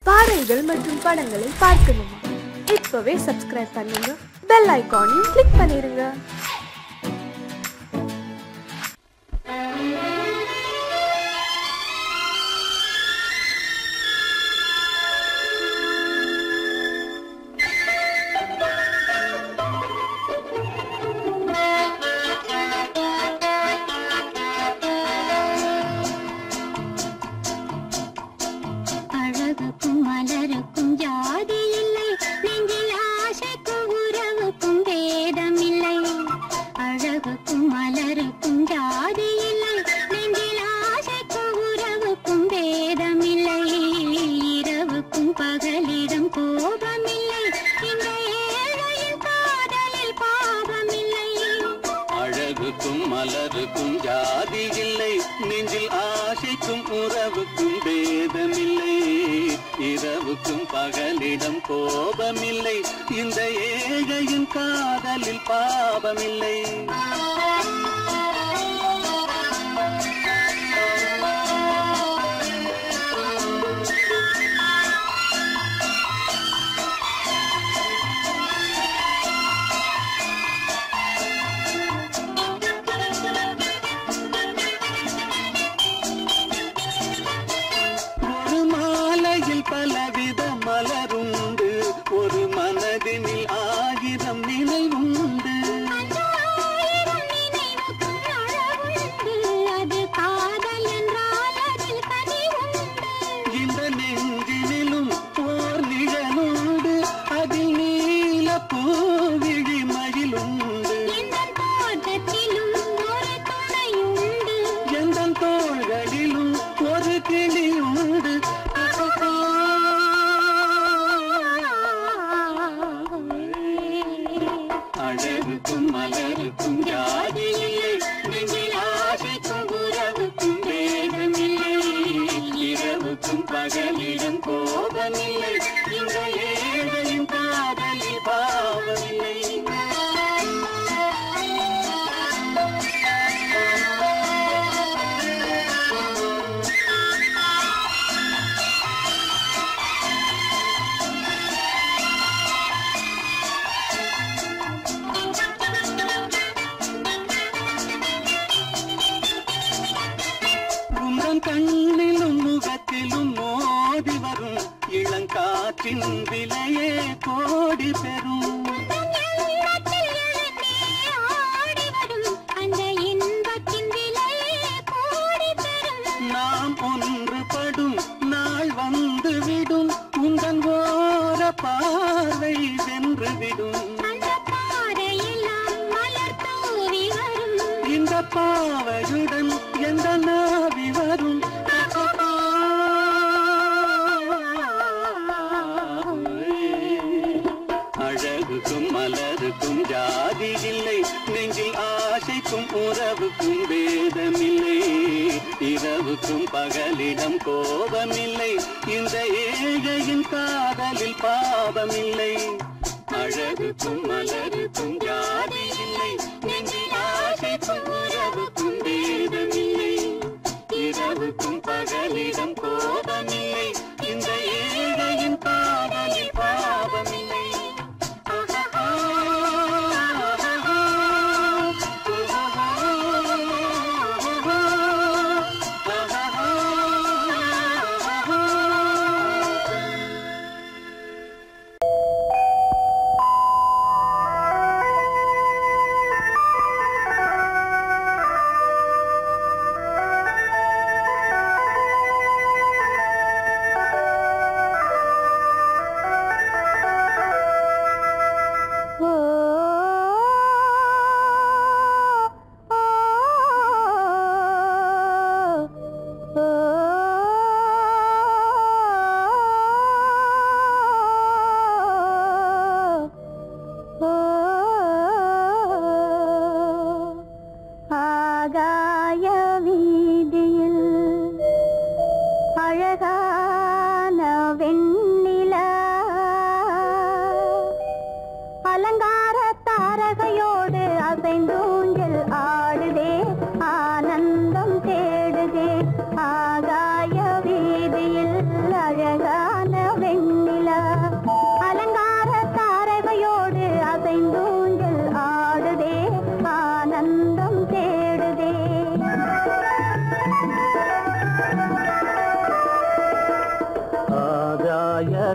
பாடல்கள் மற்றும் படங்களை பார்க்கணுமா? இப்பவே சப்ஸ்கிரைப் பண்ணுங்க, பெல் ஐகானையும் கிளிக் பண்ணிருங்க. மலருக்கும் ஜாதி இல்லை, நெஞ்சில் ஆசைக்கும் உறவுக்கும் பேதமில்லை. இரவுக்கும் பகலிடம் கோபமில்லை, இந்த ஏழையின் காதலில் பாவமில்லை. பலவித மலருண்டு, ஒரு மனதினில் ஆயிரம் நினைவுண்டு. இந்த நெஞ்சினிலும் ஓர் நிழலுண்டு, அதில் நீல பூவிழி மயிலுண்டு. எந்த தோள்களிலும் ஒரு கிளியுண்டு. அழகுக்கும் மலருக்கும் ஜாதி இல்லை, நெஞ்சில் ஆசைக்கும் உறவுக்கும் பேதமில்லை. இரவுக்கும் பகலிடம் கோபமில்லை, இந்த ஏழையின் காதலில் பாவமில்லை. கண்ணிலும் முகத்திலும் மோதி வரும் இளங்காற்றின் விலையே கோடி பெறும். நாம் ஒன்றுபடும் நாள் வந்துவிடும், உங்கள் ஓர பார்வை வென்றுவிடும். இந்த பாவையுடன் எந்த நாவி வரும். அழகுக்கும் மலருக்கும் ஜாதி இல்லை, நெஞ்சில் ஆசைக்கும் உறவுக்கும் பேதமில்லை. இரவுக்கும் பகலிடம் கோபமில்லை, இந்த ஏழையின் காதலில் பாவமில்லை. அழகுக்கும் மலருக்கும் ஜாதி இல்லை, நெஞ்சில் ஆசைக்கும் உறவுக்கும் பேதமில்லை. இரவுக்கும் பகலிடம் கோபமில்லை, இந்த ஏழையின் காதலில் பாவமில்லை.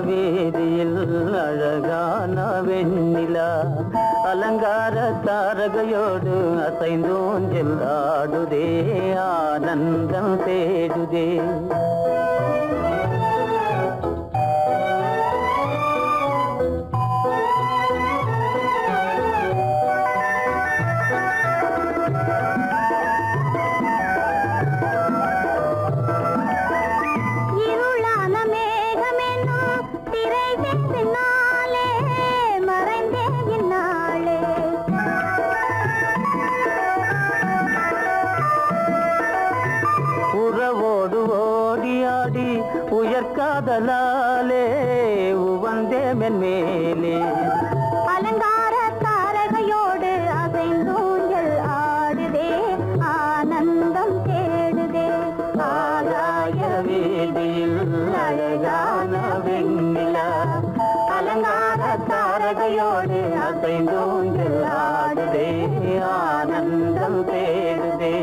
வீதியில் அழகான வெண்ணிலா அலங்கார தாரகையோடு அசைந்தோஞ்சல் ஆடுதே ஆனந்தம் தேடுதே உயர்காதலாலே உவந்தே மென்மேலே அலங்கார தாரகையோடு அசைந்தூஞ்சல் ஆடுதே ஆனந்தம் தேடுதே ஆகாய வீதியில் அழகான வெண்ணிலா அலங்கார தாரகையோடு அசைந்தூஞ்சல் ஆடுதே ஆனந்தம் தேடுதே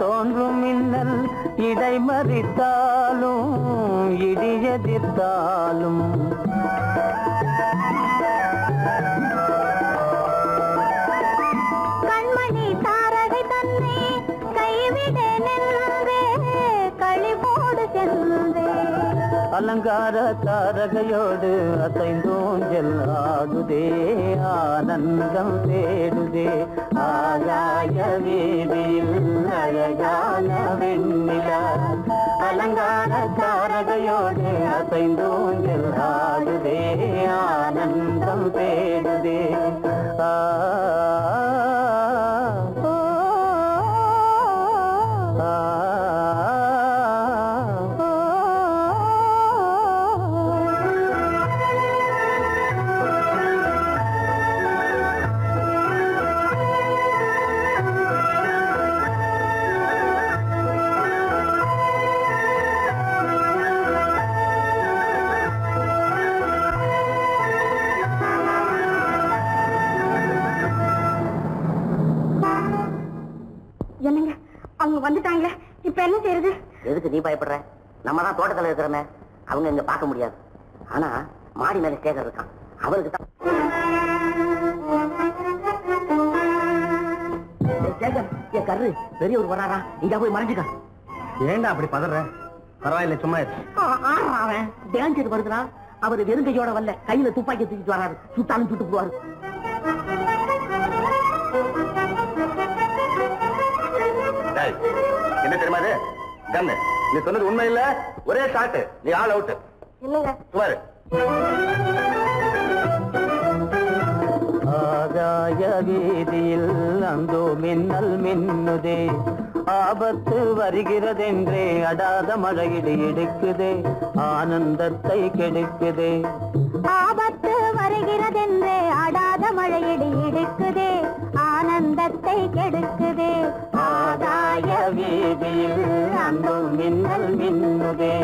தோன்றும் மின்னல் இடை மறித்தாலும் இடி எதிர்த்தாலும் கண்மணி தாரகை தன்னை கைவிட நின்றே களிபோடு சென்றே அலங்கார தாரகையோடு அசைந்தோஞ்சல் ஆடுதே ஆனந்தம் தேடுதே ஆகாய வீதியில் அழகான வெண்ணிலா அலங்கார தாரகையோடு அசைந்தோஞ்சல் ஆடுதே ஆனந்தம் தேடுதே என்னங்க அவங்க வந்துட்டாங்களே இப்ப என்ன செய்யறது? எதுக்கு நீ பயப்படுற? நம்ம தான் தோட்டத்துல இருக்கிறோமே, அவங்க இங்க பார்க்க முடியாது. ஆனா மாடி மேல சேகர் இருக்கான், அவருக்கு தான். சேகர் என் கரு பெரியவர் வராரா, இங்க போய் மறைஞ்சுக்க. ஏண்டா அப்படி பதற? பரவாயில்ல, சும்மா அவன் டேஞ்சர் வருதுனா. அவர் வெறுங்கையோட வரல, கையில துப்பாக்கி தூக்கிட்டு வராரு. சுட்டாலும் சுட்டு போவாரு. என்ன தெரியுமா இது? கண்ணு, நீ சொன்னது உண்மை இல்ல, ஒரே ஷாட், நீ ஆல் அவுட். இல்லங்க சுமாரு. ஆகாய வீதியில் அந்தோ மின்னல் மின்னுதே, ஆபத்து வருகிறதென்றே அடாத மழையிடு எடுக்குதே, ஆனந்தத்தை கெடுக்குதே. ஆபத்து வருகிறதென்றே அடாத மழையிடு இடுக்குதே, ஆனந்தத்தை கெடுக்குதே. ஆகாய வீதியில் அந்தோ மின்னல் மின்னுதே,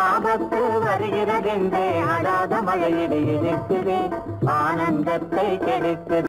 ஆபத்து வருகிறதென்றே அடாத மழையிடு எடுக்குதே, ஆனந்தத்தை கெடுக்குதே.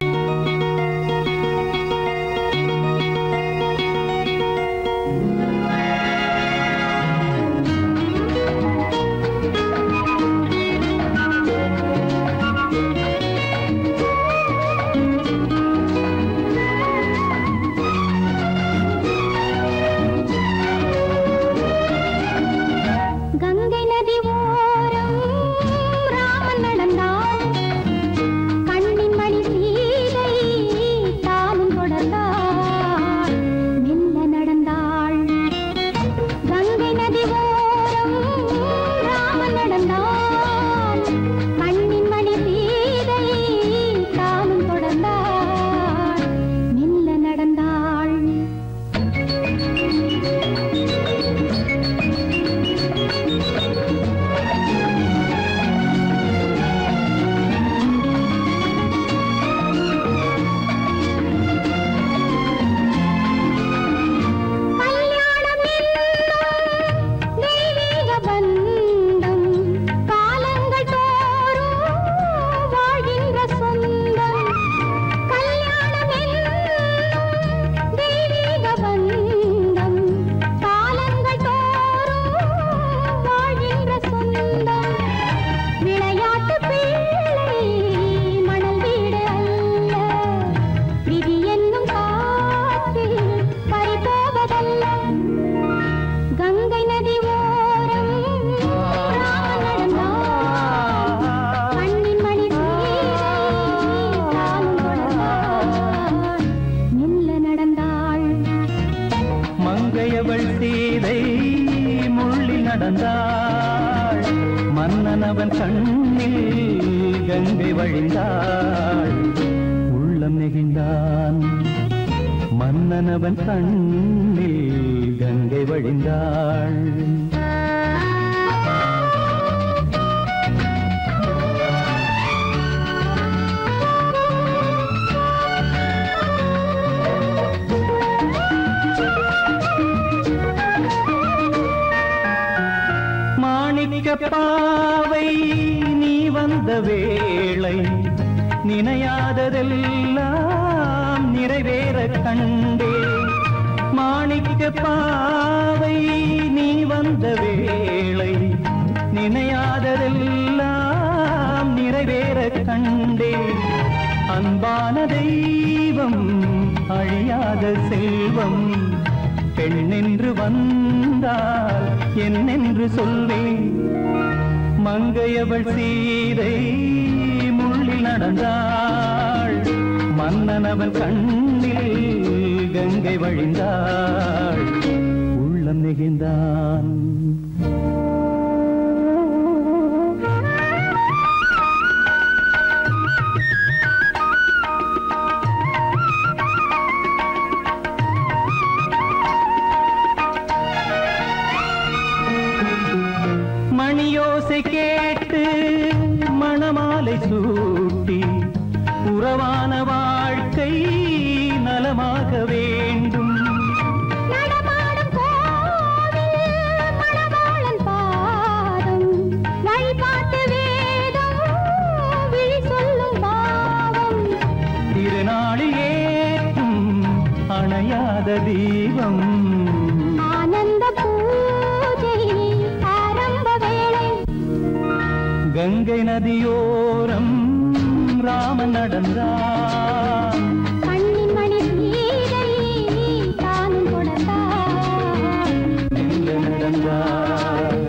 கண்ணின் மணி கங்கை வழிந்தாள் உள்ளம் நெகிழ்ந்தான் மன்னனவன் கண்ணில் கங்கை வழிந்தாள் பாவை நீ வந்த வேளை நினையாததெல்லாம் நிறைவேற கண்டே மாணிக்க பாவை நீ வந்த வேளை நினையாததெல்லாம் நிறைவேற கண்டே அன்பான தெய்வம் அழியாத செல்வம் பெண்ணென்று வந்தால் என்னென்று சொல்வேன் மங்கையவள் சீதை முள்ளில் நடந்தாள் மன்னனவன் கண்ணில் கங்கை வழிந்தாள் உள்ளம் நெகிழ்ந்தான் மணியோசை கேட்டு மணமாலை சூட்டி உறவான வாழ்க்கை நலமாக வேண்டும் நடமாடும் கோவில் மணவாளன் பாதம் வழிபாட்டு வேதம் விழி சொல்லும் பாவம் திருநாளில் ஏற்றும் அணையாத தீபம் ஆனந்த பூஜை ஆரம்ப வேளை கங்கை நதியோரம் ராமன் நடந்தார் கண்ணின் மணி சீதை தானும் கொடுத்தார் எங்க நடந்தார்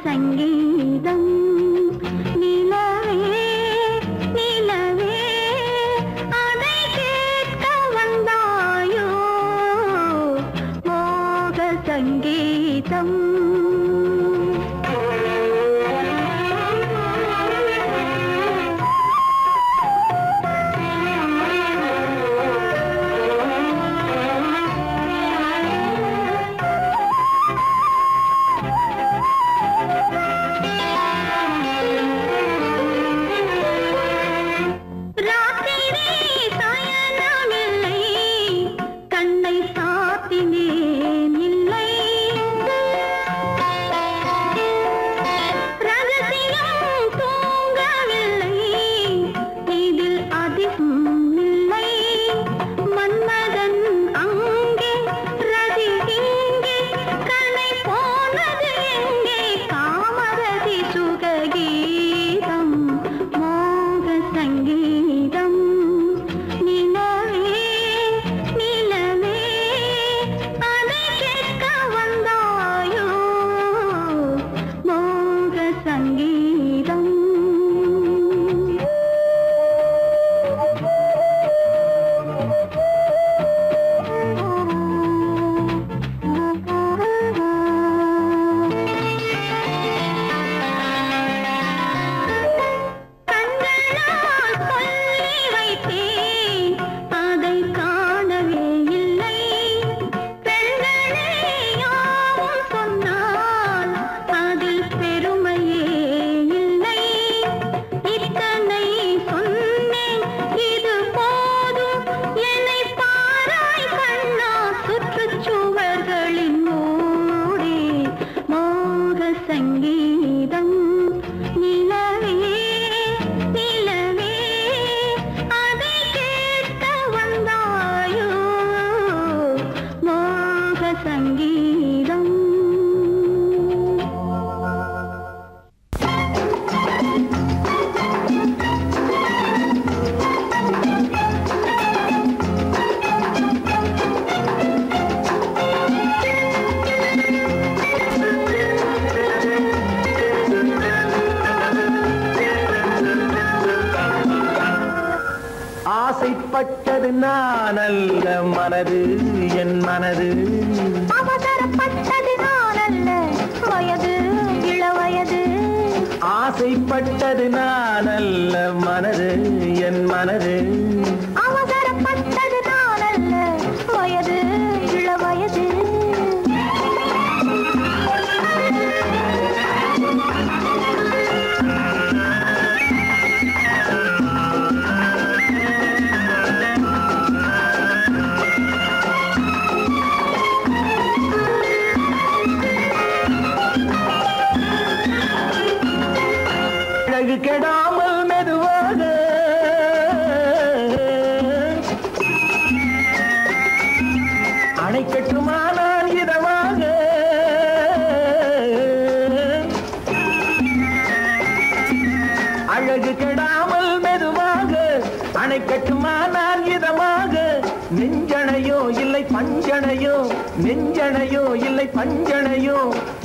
சங்கீதம் நிலவே நிலவே அதை கேட்க வந்தாயோ மோக சங்கீதம் ஆசைப்பட்டது நான் அல்ல மனது என் மனது அவசரப்பட்டது நான் அல்ல வயது இளவயது ஆசைப்பட்டது நான் அல்ல மனது என் மனது அவசரப்பட்டது நான் அல்ல வயது இளவயது கெடாமல் மெதுவாக அணை கட்டுமானால் இதமாக அழகு கெடாமல் மெதுவாக அணை கட்டுமானால் இதமாக நெஞ்சணையோ இல்லை பஞ்சணையோ நெஞ்சணையோ இல்லை பஞ்சணையோ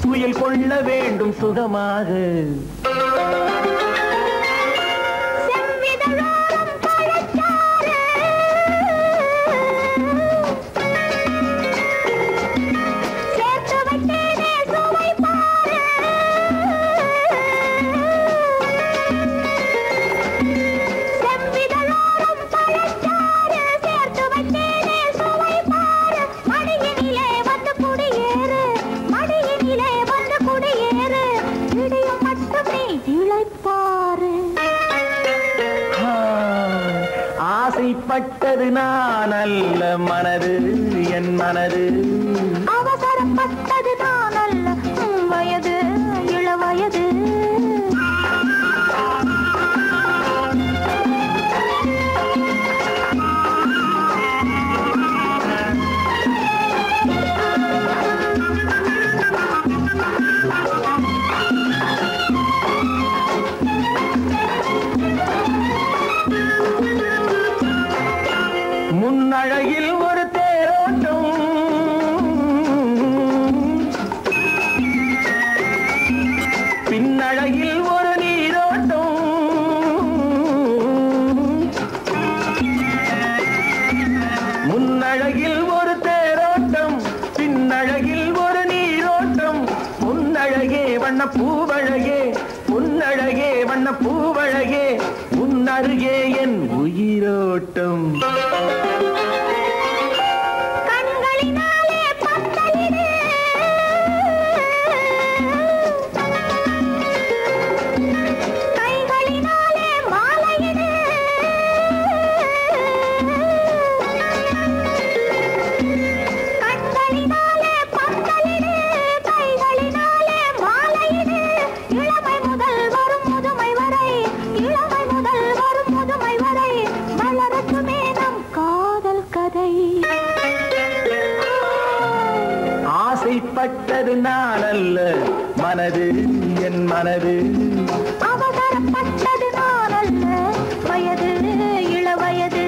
துயில் கொள்ள வேண்டும் சுகமாக ஆசைப்பட்டது நான் அல்ல மனது என் மனது அவசரப்பட்டது நான் அல்ல வயது இளவயது முன்னழகில் ஒரு தேரோட்டம் வண்ண பூவழகே உன்னழகே வண்ண பூவழகே உன்னருகே என் உயிரோட்டம் பட்டது நான் அல்ல மனது என் மனது அவசரப்பட்டது நான் அல்ல வயது இளவயது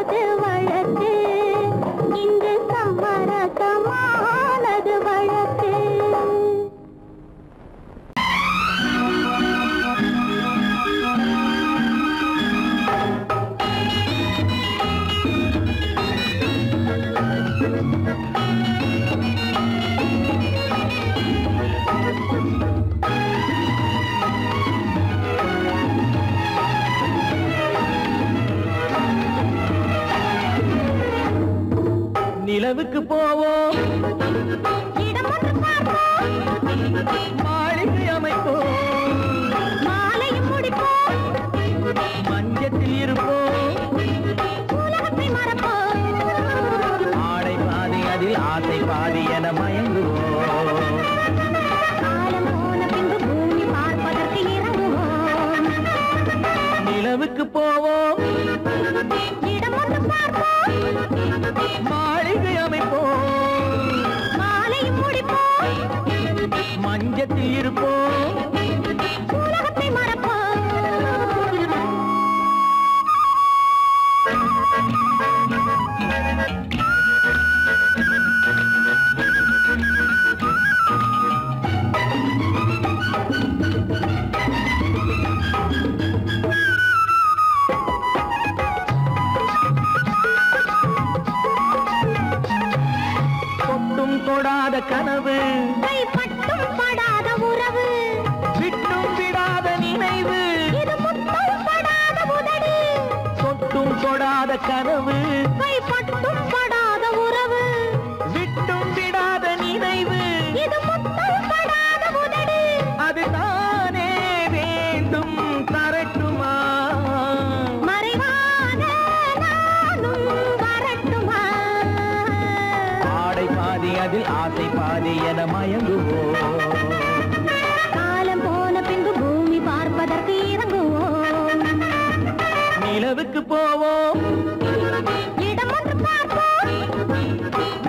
சமரசமானது வழக்கு இங்கு சமரசமானது வழக்கு நிலவுக்கு போவோம், இடம் ஒன்று பார்ப்போம், மாளிகை அமைப்போம், மாலையும் முடிப்போம், மஞ்சத்தில் இருப்போம், உலகத்தை மறப்போம். ஆடை பாதி அதில் ஆசை பாதி என மயங்குவோம். காலம் போன பின்பு பூமி பார்ப்பதற்கு இறங்குவோம். நிலவுக்கு போவோம், இடம் ஒன்று பார்ப்போம், மாளிகை அமைப்போம், மாலையும் முடிப்போம், மஞ்சத்தில் இருப்போம், உலகத்தை மறப்போம். தொட்டும் தொடாத கனவு, கைப்பட்டும் படாத உறவு, விட்டும் விடாத நினைவு, இது முத்தம் படாத உதடு, தொட்டும் தொடாத கனவு, கைப்பட்டும் படாத உறவு, விட்டும் விடாத நினைவு, இது முத்தம் படாத உதடு. அது தானே வேண்டும் தரட்டுமா? மறைவான நானும் வரட்டுமா? ஆடை பாதி அதில் ஆசை பாதி என மயங்குவோம். காலம் போன பின்பு பூமி பார்ப்பதற்கு இறங்குவோம். நிலவுக்கு போவோம், இடம் ஒன்று பார்ப்போம்,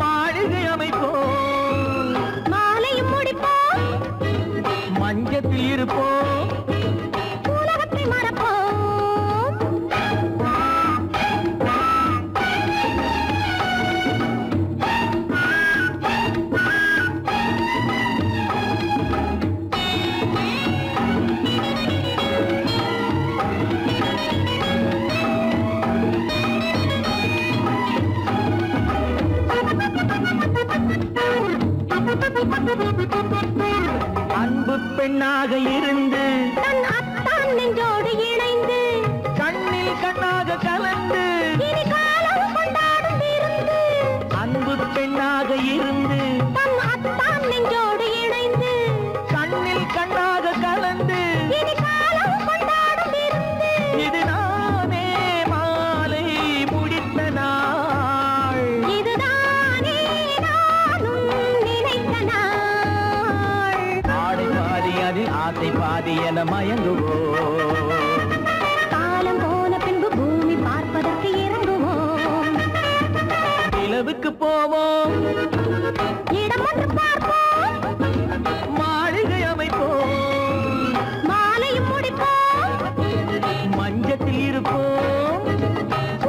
மாளிகை அமைப்போம், மாலையும் முடிப்போம், மஞ்சத்தில் இருப்போம், உலகத்தை மறப்போம். அன்பு பெண்ணாக இருந்து தன் அத்தான் நெஞ்சோடு இணைந்து கண்ணில் கண்ணாக கலந்து, இனி காலம் கொண்டாடும் விருந்து. அன்பு பெண்ணாக இருந்து தன் அத்தான் நெஞ்சோடு இணைந்து கண்ணில் கண்ணாக கலந்து, இனி காலம் கொண்டாடும் விருந்து. இது நானே மாலை முடித்த நாள். இதுதானே நானும் நினைத்த நாள். ஆடை பாதி அதில் ஆசை பாதி என மயங்குவோம். காலம் போன பின்பு பூமி பார்ப்பதற்கு இறங்குவோம். நிலவுக்கு போவோம், இடம் ஒன்று பார்ப்போம், மாளிகை அமைப்போம், மாலையும் முடிப்போம், மஞ்சத்தில் இருப்போம்,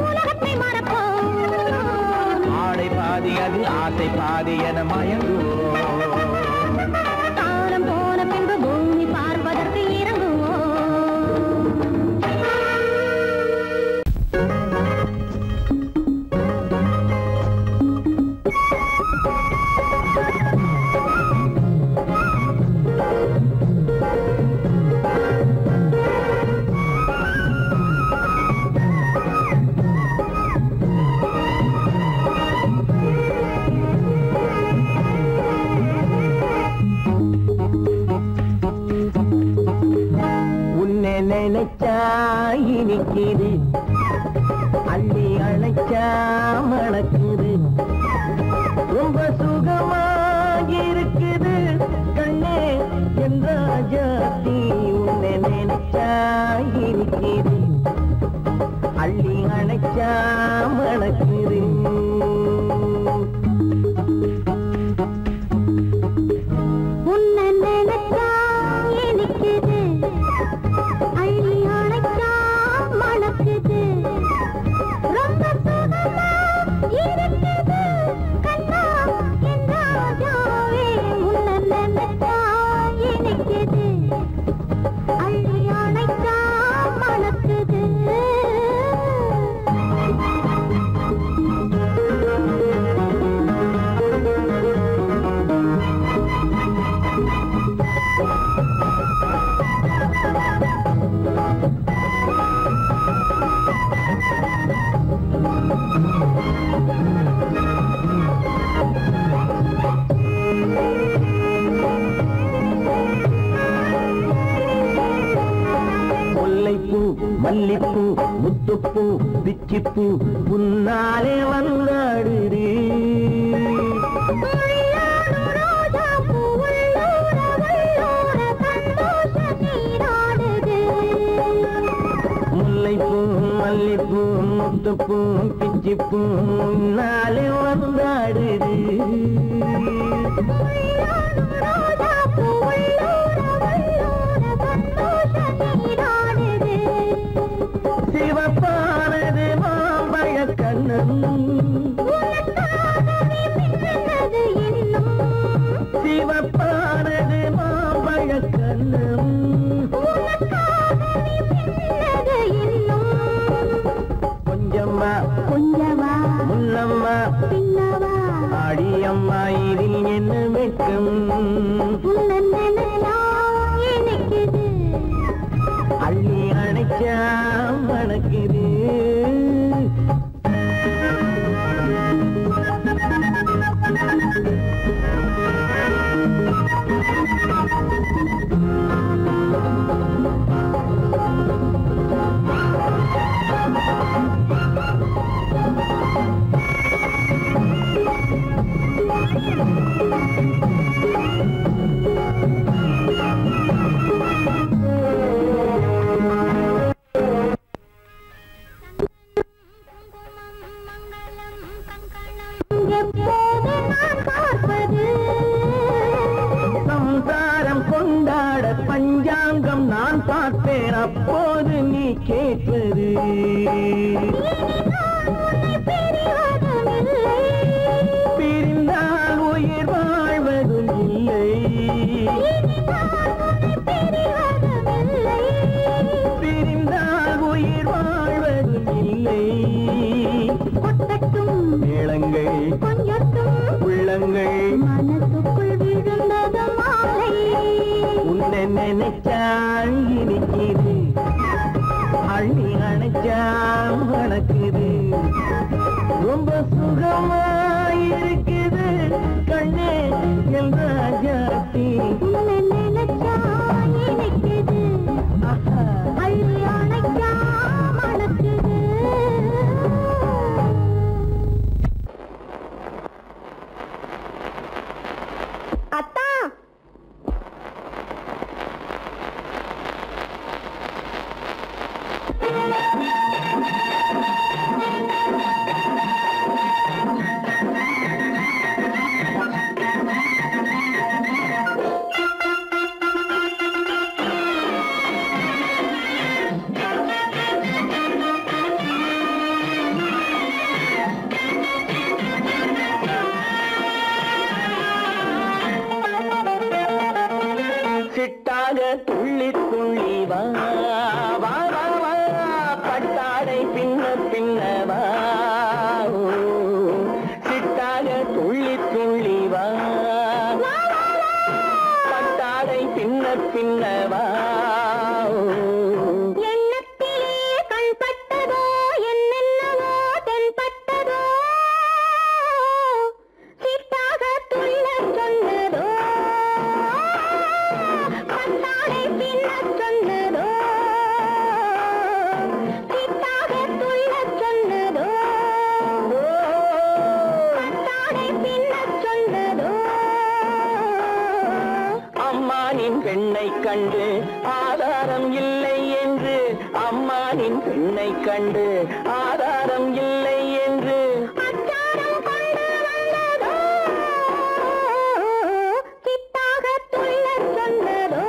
உலகத்தை மறப்போம். ஆடை பாதி அதில் ஆசை பாதி என மயங்குவோம். காலம் போன பின்பு பூமி பார்ப்பதற்கு இறங்குவோம். உன்னை நினைச்சா இனிக்குது, அள்ளி அணைச்சா மணக்குது, ரொம்ப சுகமாயிருக்குது கண்ணே என் ராஜாத்தி. உன்னை நினைச்சா இனிக்குது, அள்ளி அணைச்சா மணக்குது. உன்னை நினைச்சா இனிக்குது, அள்ளி அணைச்சா மணக்குது, ரொம்ப சுகமாயிருக்குது மல்லிப்பூ முத்துப்பூ பிச்சிப்பூ உன்னாலே வந்தாடுது முல்லைப்பூ மல்லிப்பூ முத்துப்பூ பிச்சிப்பூ உன்னாலே வந்தாடுது சிவப்பானது மாம்பழ கண்ணம் சிவப்பானது மாம்பழ கண்ணம் கொஞ்சம்மா கொஞ்சமா முன்னம்மா பின்னவா அடியம்மா இதில் என்ன வெட்கம் எனக்குது அள்ளி அணைச்சா மணக்குது சம்சாரம் கொண்டாட பஞ்சாங்கம் நான் பார்ப்பேன் அப்போது நீ கேட்பது பிரிந்தால் உயிர் வாழ்வதும் இல்லை பிரிந்தால் உயிர் வாழ்வதும் இல்லை மேளங்கள் உள்ளங்கள் மனசுக்குள் விழுந்தது மாலை உன்னை நினைச்சால் இனிக்குது அள்ளி அணைச்சா மணக்குது ரொம்ப சுகமாயிருக்குது கண்ணே என் ராஜாத்தி உன்னை நினைச்சா எனக்குது அள்ளி அணைச்சா மணக்குது அத்தா சிட்டாக துள்ளி துள்ளி வா வா வா வா பட்டாடை பின்ன பின்னவா சிட்டாக துள்ளி துள்ளி வா பட்டாடை பின்ன பின்னவா எண்ணத்திலே கண்பட்டதோ என்னென்னவோ தென்பட்டதோ சிட்டாக துள்ளச் சொன்னதோ பட்டாடை பின்னச் சொன்னதோ சிட்டாக துள்ளச் சொன்னதோ பட்டாடை பின்னச் சொன்னதோ அம்மானின் பெண்ணை கண்டு ஆதாரம் இல்லை என்று அம்மானின் பெண்ணை கண்டு ஆதாரம் இல்லை என்று அச்சாரம் கொண்டு வந்ததோ சிட்டாக துள்ளச் சொன்னதோ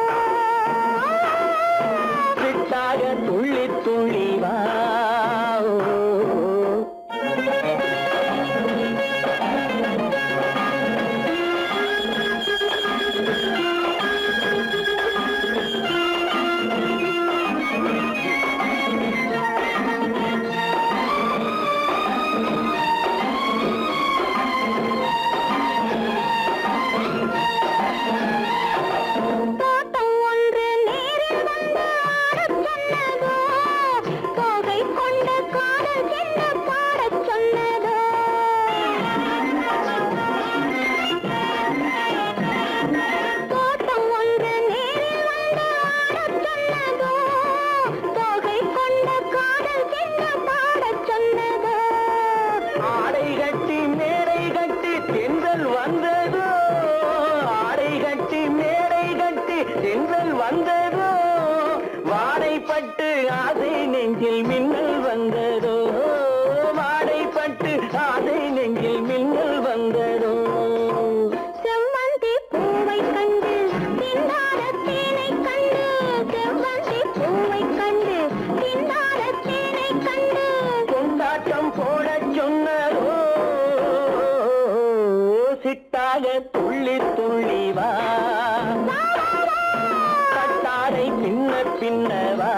சிட்டாக துள்ளி துள்ளி வா சித்தாக துள்ளி துள்ளி வா கட்டாரை பின்ன பின்னவா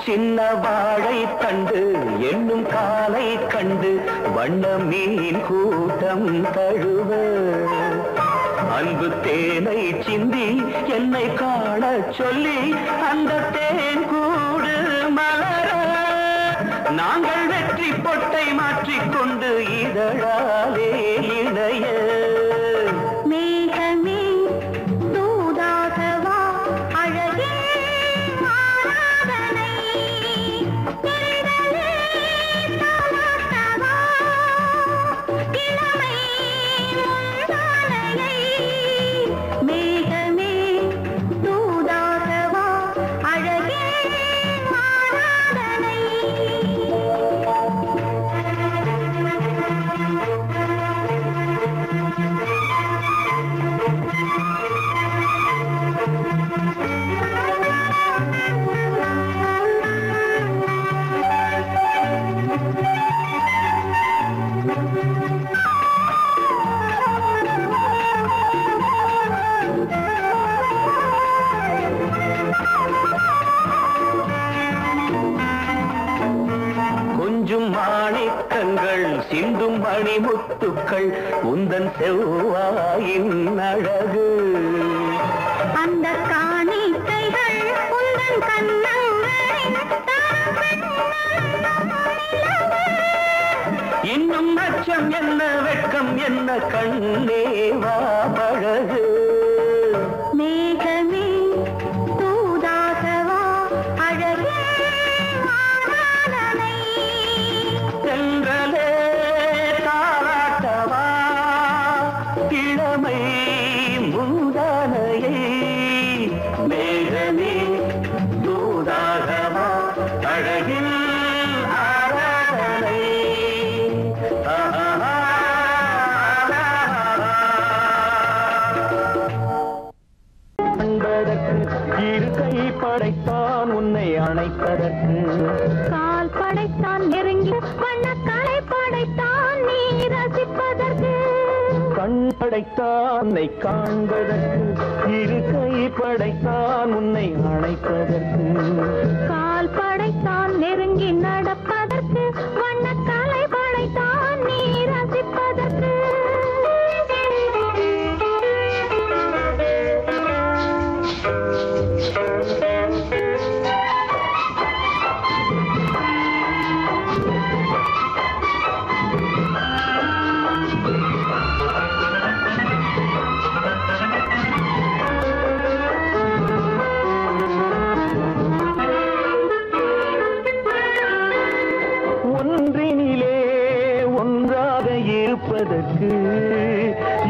சின்ன வாழை தண்டு என்னும் காலை கண்டு வண்ண மீன் கூட்டம் தழுவ அன்பு தேனை சிந்தி என்னை காண சொல்லி அந்த தேன் கூடு மலர நாங்கள் வெற்றி பொட்டை மாற்றிக்கொண்டு இதழாலே இணைய முத்துக்கள் உந்தன் செவ்வாயின் அழகு அந்த காணிக்கைகள் உந்தன் கண்ணங்களின் இன்னும் அச்சம் என்ன வெட்கம் என்ன கண்ணேவா பழகு மேகமே தூதாகவா அழகே ஆராதனை சென்றலே தாராட்டவா இளமை மூதானையை மேகமே தூதாகவா அழகில் ஆராதனை இரு கை படைத்தான் உன்னை அணைப்பதற்கு கால் படைத்தான் நெருங்கி வண்ணக்காலை படைத்தான் நீ ரசிப்பதற்கு கண் படைத்தான் உன்னை காண்பதற்கு இரு கை படைத்தான் உன்னை அணைப்பதற்கு கால் படைத்தான் நெருங்கி நடப்பதற்கு வண்ணக்காலை படைத்தான் நீ ரசிப்பதற்கு ஒன்றினிலே ஒன்றாக இருப்பதற்கு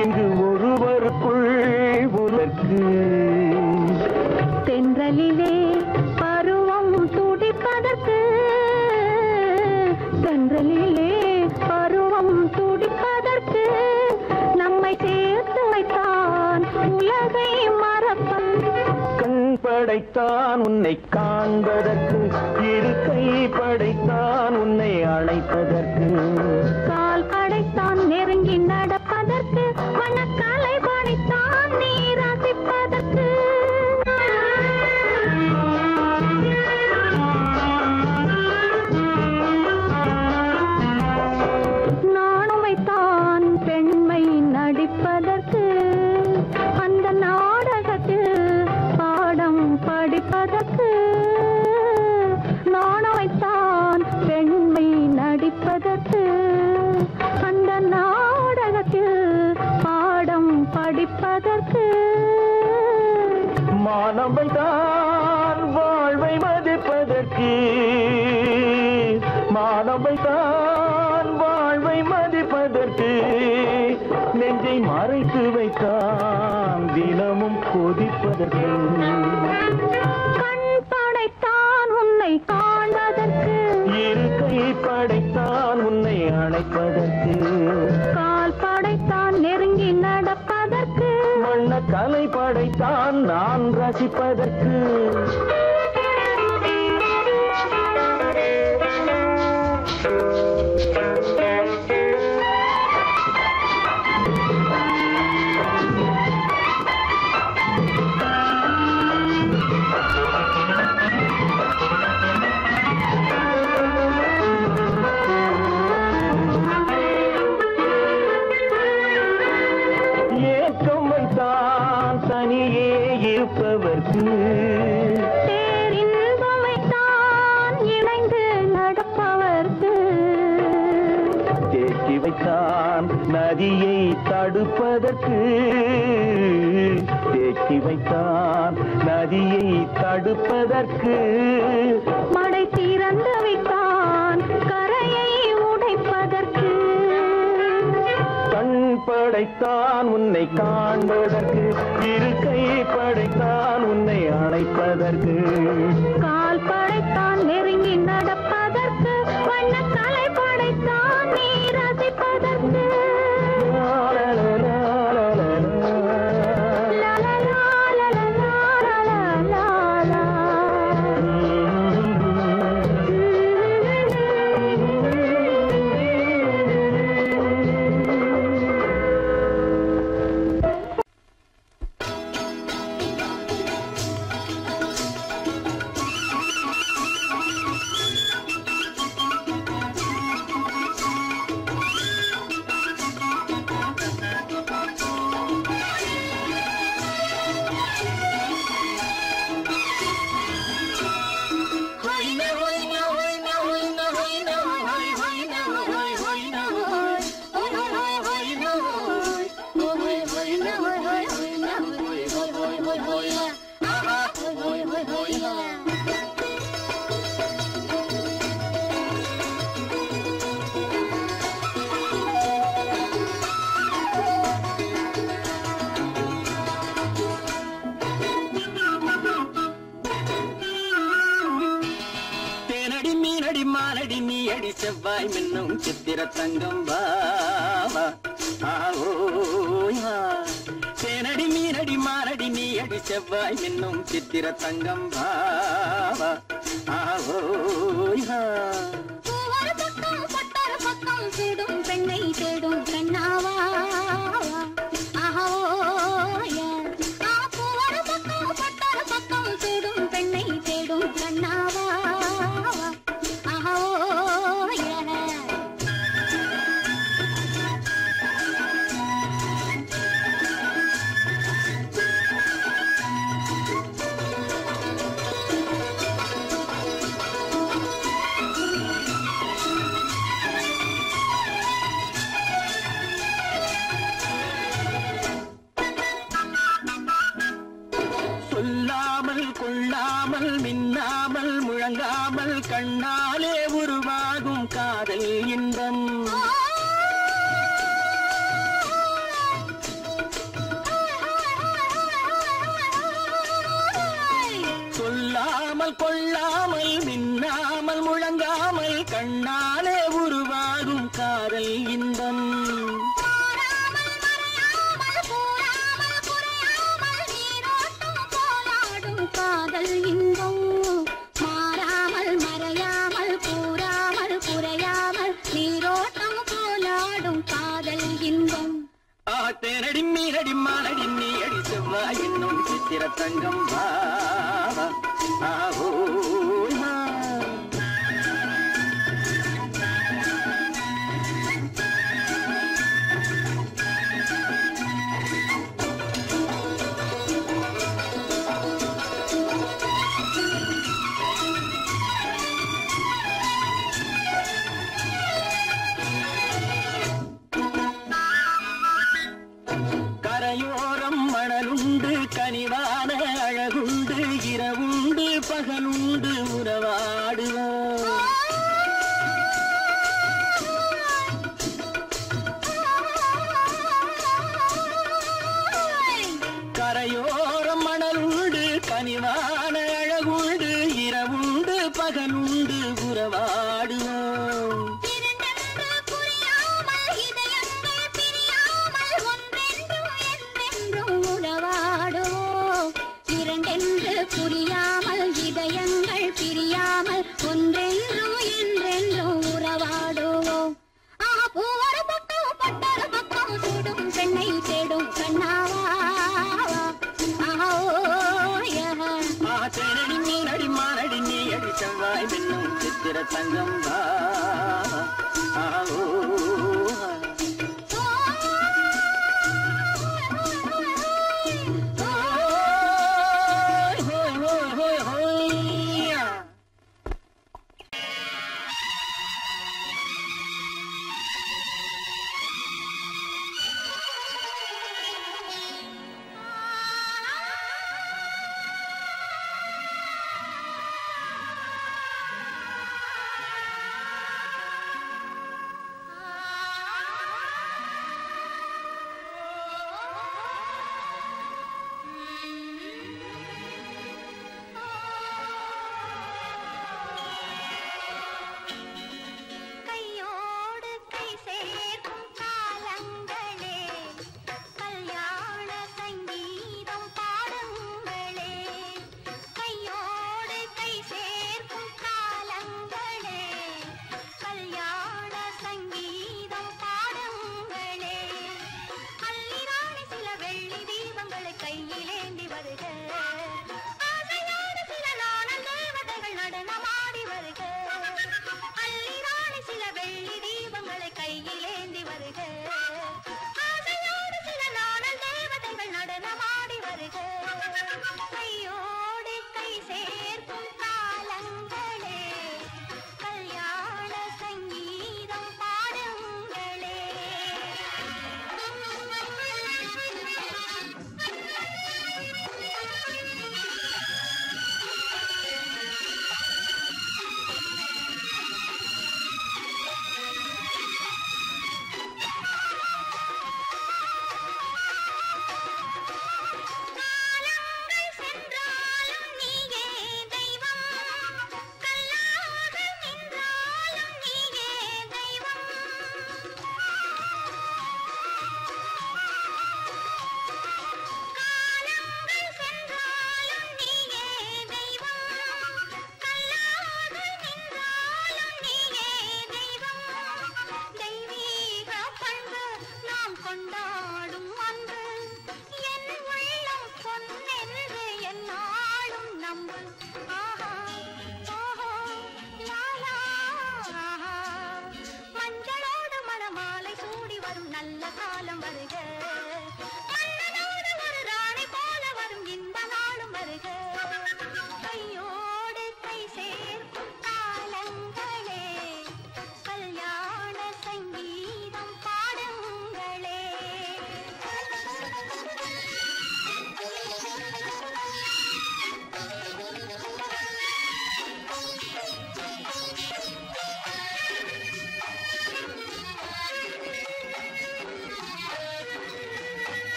இங்கு ஒருவருக்குள் ஒருவருக்கு தென்றலிலே பருவம் துடிப்பதற்கு தென்றலிலே பருவம் துடிப்பதற்கு நம்மை சேர்த்து வைத்தான் உலகை மறப்பன் கண் படைத்தான் உன்னை காண்பதற்கு இரு கை படைத்தான் உன்னை அழைப்பதற்கு கால் படைத்தான் நெருங்கி நடப்பதற்கு வண்ணக்காலை படைத்தான் நீ ரசிப்பதற்கு நானும் வைத்தான் பெண்மை நடிப்பதற்கு அந்த நாடகத்தில் பாடம் படிப்பதற்கு நானும் வைத்தான் பெண்மை நடிப்பதற்கு அந்த நாடகத்தில் பாடம் படிப்பதற்கு மானவை தான் வாழ்வை மதிப்பதற்கு மானவை தான் வாழ்வை மதிப்பதற்கு நெஞ்சை மறைத்து வைத்தான் தினமும் கொதிப்பதற்கு கண் படைத்தான் உன்னை காண்பதற்கு இரு கை படைத்தான் உன்னை அணைப்பதற்கு கால் படைத்தான் நெருங்கி நடப்பதற்கு வண்ண கலை படைத்தான் நான் ரசிப்பதற்கு ஏக்கம் வைத்தான் தனியே இருப்பவர்க்கு பேரின்பம் வைத்தான் இணைந்து நடப்பவர்க்கு தேக்கி வைத்தான் நதியை தடுப்பதற்கு தேக்கி வைத்தான் நதியை தடுப்பதற்கு மடை திறந்து வைத்தான் கரையை உடைப்பதற்கு கண் படைத்தான் உன்னை காண்பதற்கு இரு கை படைத்தான் உன்னை அணைப்பதற்கு கால் படைத்தான் நெருங்கி நடப்பதற்கு வண்ணக்கலை படைத்தான் நீ ரசிப்பதற்கு செவ்வாய் மின்னும் சித்திர தங்கம் பாவா ஆவோயா தேனடி மீனடி மாரடி நீ அடி செவ்வாய் மின்னும் சித்திர தங்கம் பாவா ஆவோயா பக்கம் தேடும் பெண்ணை தேடும் கண்ணாவா பக்கம் தேடும் பெண்ணை தேடும் கண்ணாவா கொள்ளாமல் மின்னாமல் முழங்காமல் கண்ணாலே உருவாகும் காதல் இன்பம் சொல்லாமல் கொள்ளாமல் மின்னாமல் முழங்காமல் கண்ணாலே உருவாகும் காதல் இன்பம் காதல் இன்பம் மாறாமல் மறையாமல் கூறாமல் குறையாமல் நீரோட்டம் போலாடும் காதல் இன்பம் தேனடி மீனடி மானடி நீ அடி செவ்வாய் என்னும் சித்திர தங்கம் பாவா ஆவோயா கரையோரம் மணலுண்டு கனிவான அழகுண்டு இரவுண்டு பகலுண்டு உறவாடுவோம் கரையோரம் மணலுண்டு கனிவான அழகுண்டு இரவுண்டு பகலுண்டு உறவாடுவோம் புரியாமல் இதயங்கள் பிரியாமல் ஒன்றென்றும் என்றென்றும் உறவாடுவோம் பூவர பக்கம் பட்டர பக்கம் சூடும் பெண்ணை தேடும் கண்ணாவா தேனடி மீனடி மானடி நீ அடி செவ்வாய் மின்னும் சித்திர தங்கம் பாவா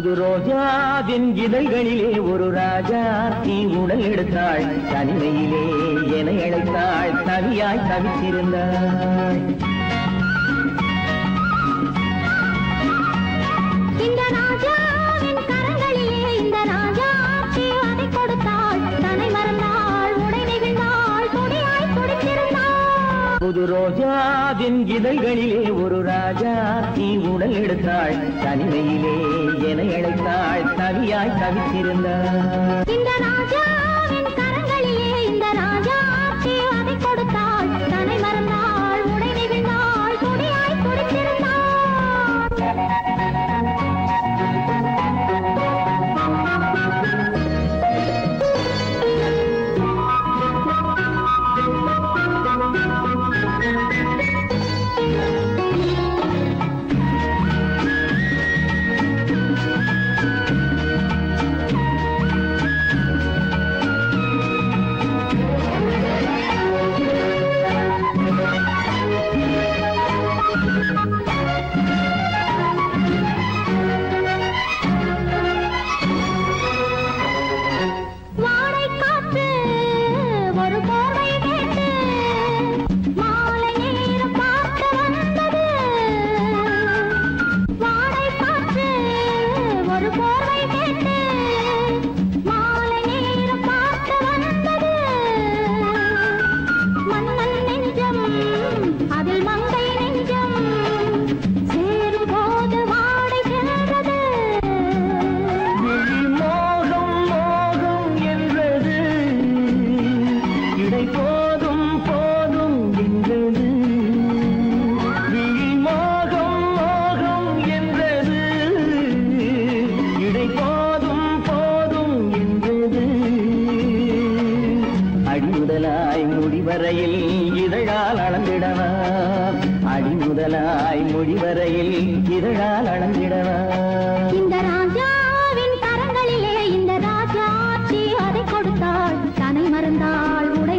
புது ரோஜாவின் இதழ்களிலே ஒரு ராஜா தீ உடல் எடுத்தாள் தனிமையிலே என அழைத்தாள் தவியாய் தவித்திருந்தாள் இந்த ராஜாவின் கரங்களிலே இந்த ராஜா அதை கொடுத்தாள் தன்னை மறந்தாள் உடை நெகிழ்ந்தாள் துடியாய் துடித்திருந்தாள் புது ரோஜாவின் இதழ்களிலே ஒரு ராஜா தீ உடல் எடுத்தாள் தனிமையிலே என அழைத்தாள் தவியாய் தவித்திருந்தாள் இந்த ராஜாவின் கரங்களிலே இந்த ராஜா அதை கொடுத்தாள் தன்னை மறந்தாள் உடை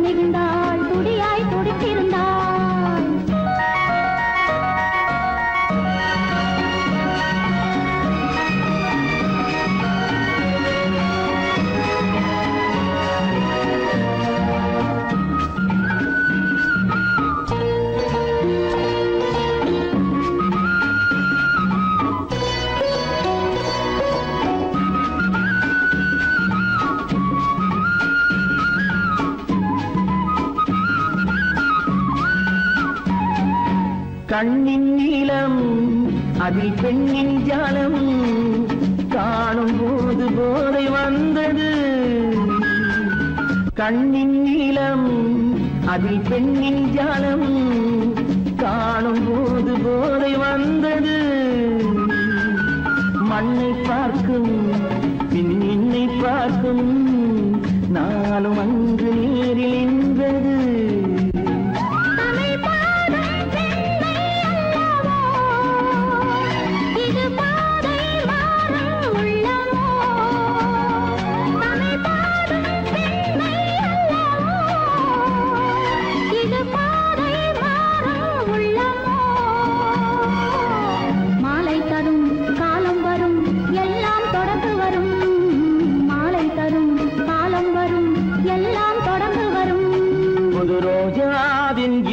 நெகிழ்ந்தாள் துடியாய் துடித்திருந்தாள் கண்ணின் நீளம் அதில் பெண்ணின் ஜாலம் காணும் போது போதை வந்தது கண்ணின் நீளம் அதில் பெண்ணின் ஜாலம் காணும் போது போதை வந்தது மண்ணை பார்க்கும் பின் என்னை பார்க்கும் நானும் அங்கு நேரில் என்றது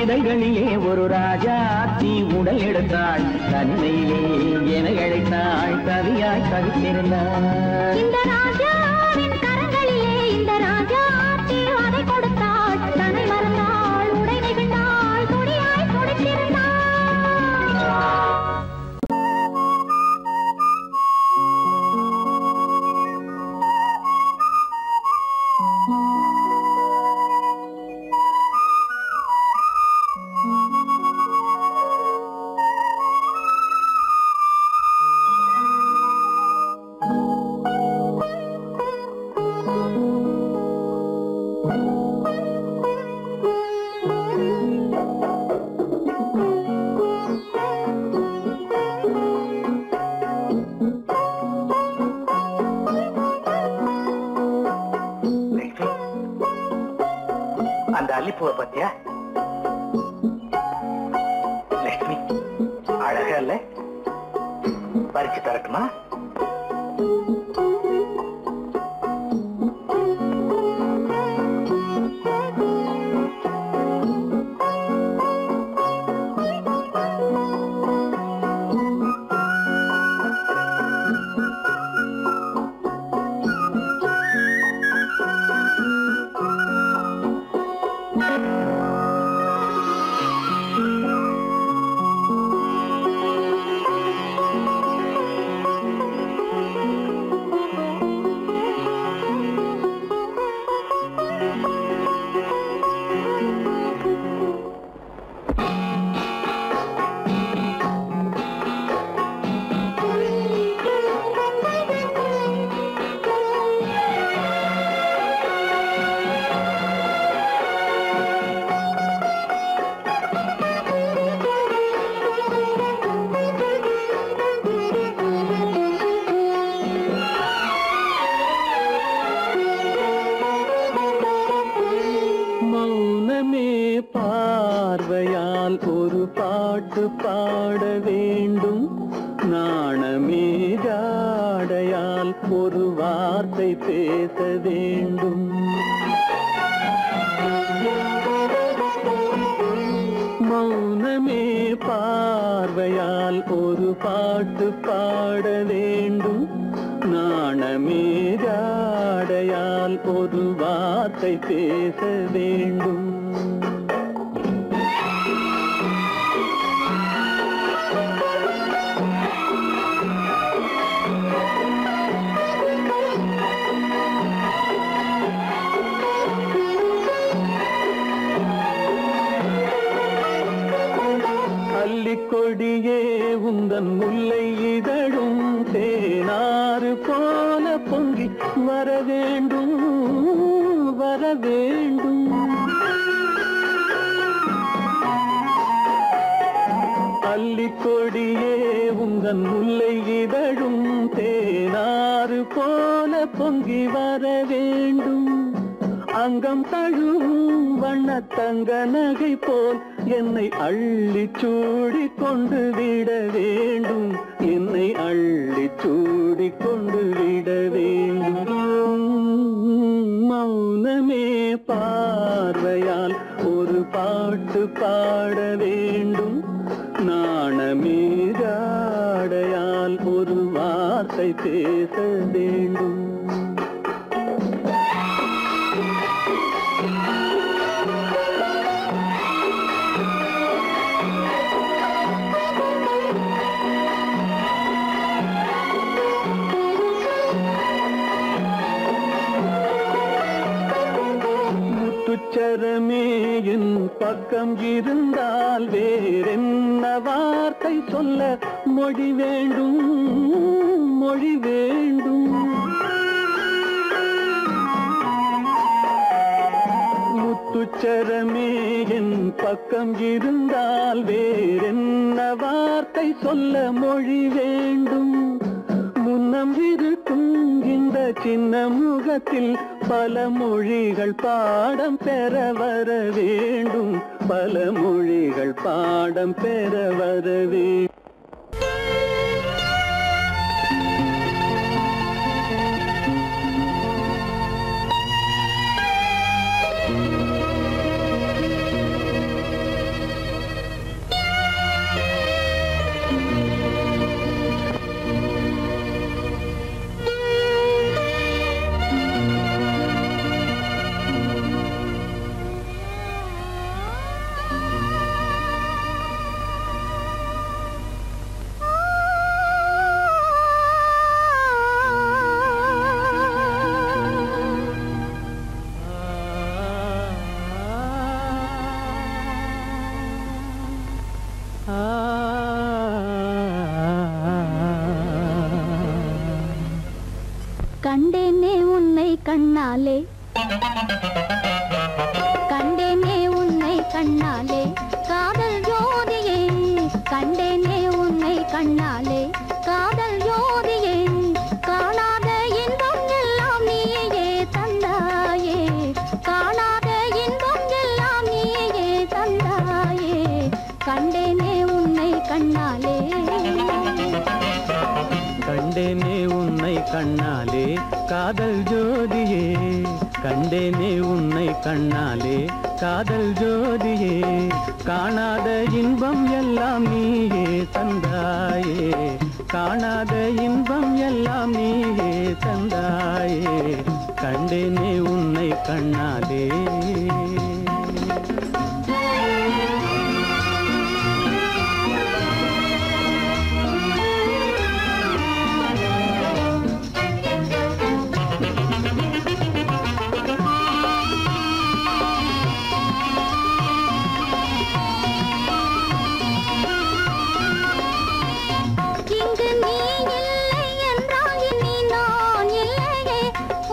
இதழ்களிலே ஒரு ராஜா தீ உடல் எடுத்தாள் தனிமையிலே என அழைத்தாள் கவியாய் கவித்திருந்தாள் இந்த ராஜாவின் கரங்களிலே இந்த ராஜா அதை கொடுத்தாள் தன்னை மறந்தாள் உடை நெகிழ்ந்தாள் துடியாய் துடித்திருந்தாள் அந்த அல்லிப்பூவை பத்தியா லட்சுமி அழகா இல்ல பறிச்சு தரட்டுமா வேண்டும். நாணமே ஜாடையால் ஒரு வார்த்தை பேச வேண்டும். மௌனமே பார்வையால் ஒரு பாட்டு பாட வேண்டும். நாணமே ஜாடையால் ஒரு வார்த்தை பேச வேண்டும். கொடியே உந்தன் முல்லை இதழும் தேனாறு போல பொங்கி வர வேண்டும் வர வேண்டும். அல்லிக்கொடியே உந்தன் முல்லை இதழும் தேனாறு போல பொங்கி வர வேண்டும். அங்கம் தழுவும் வண்ணத்தங்க நகை போல் என்னை அள்ளி சூடி கொண்டு விட வேண்டும். என்னை அள்ளி சூடி கொண்டு விட வேண்டும். மௌனமே பார்வையால் ஒரு பாட்டு பாட வேண்டும். நாணமே ஜாடையால் ஒரு வார்த்தை பேச வேண்டும். முத்துச்சரமே என் பக்கம் இருந்தால் வேறென்ன வார்த்தை சொல்ல மொழி வேண்டும் மொழி வேண்டும். முத்துச்சரமே என் பக்கம் இருந்தால் வேறென்ன வார்த்தை சொல்ல மொழி வேண்டும். முன்னம் இருக்கும் இந்த சின்ன முகத்தில் பல மொழிகள் பாடம் பெற வர வேண்டும். பல மொழிகள் பாடம் பெற வர வேண்டும். கண்டேனே உன்னை கண்ணாலே கண்டேனே உன்னை கண்ணாலே காதல் ஜோதியே கண்டேனே உன்னை கண்ணாலே காதல் ஜோதியே காணாத இன்பம் எல்லாம் நீயே தந்தாயே காணாத இன்பம் எல்லாம் நீயே தந்தாயே கண்டேனே உன்னை கண்ணாலே கண்டேனே உன்னை கண்ணாலே காதல் ஜோதியே கண்டேனே உன்னை கண்ணாலே காதல் ஜோதியே காணாத இன்பம் எல்லாம் நீயே தந்தாயே காணாத இன்பம் எல்லாம் நீயே தந்தாயே கண்டேனே உன்னை கண்ணாலே.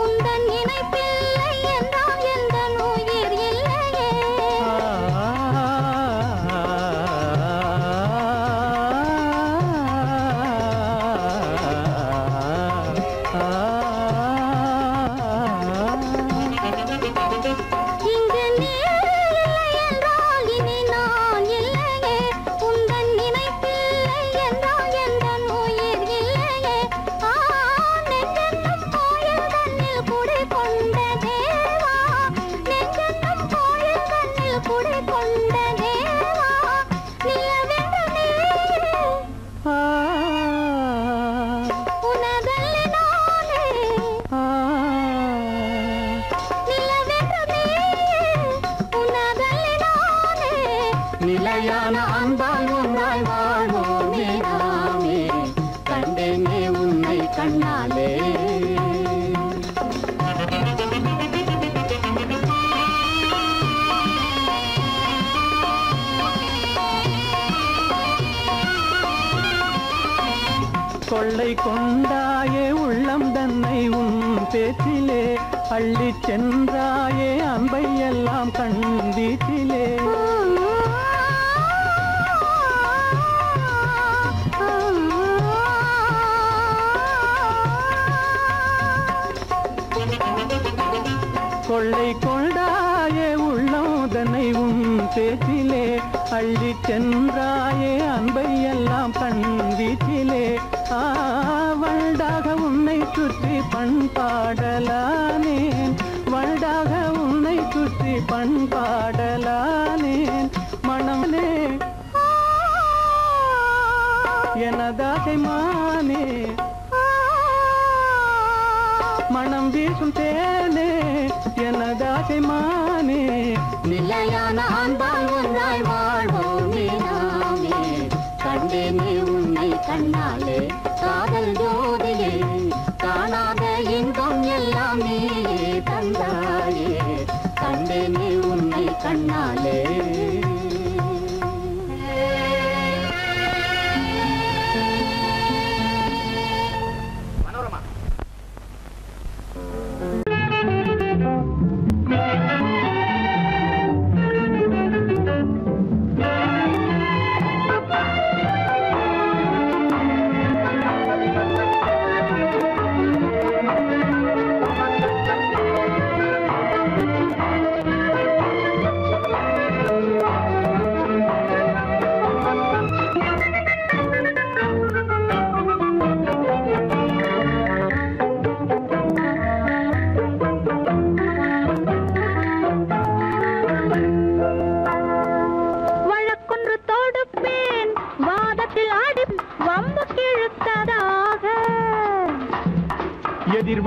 உந்தன் நினைப்பில்லை என்றால் எந்த நோய் கொள்ளை கொண்டாயே உள்ளம் தன்னை உன் பேச்சிலே அள்ளி சென்றாயே அன்பை எல்லாம் கண் வீட்டிலே கொள்ளை கொண்டாயே உள்ளம் தன்னை உன் பேச்சிலே அள்ளி சென்றாயே அன்பை எல்லாம் கண் வீட்டிலே வண்டாக உன்னை சுற்றி பண்பாடலானேன் வண்டாக உன்னை சுற்றி பண்பாடலானேன் மனமே எனதாசை மானே மனம் வீசும் தேனே எனதாசை மானே நிலையான அன்பால் ஒன்றாய் வாழ்வோமே நாமே கண்டேனே உன்னை கண்ணாலே காதல் ஜோதியே காணாத இன்பம் எல்லாம் நீயே தந்தாயே கண்டேனே உன்னை கண்ணாலே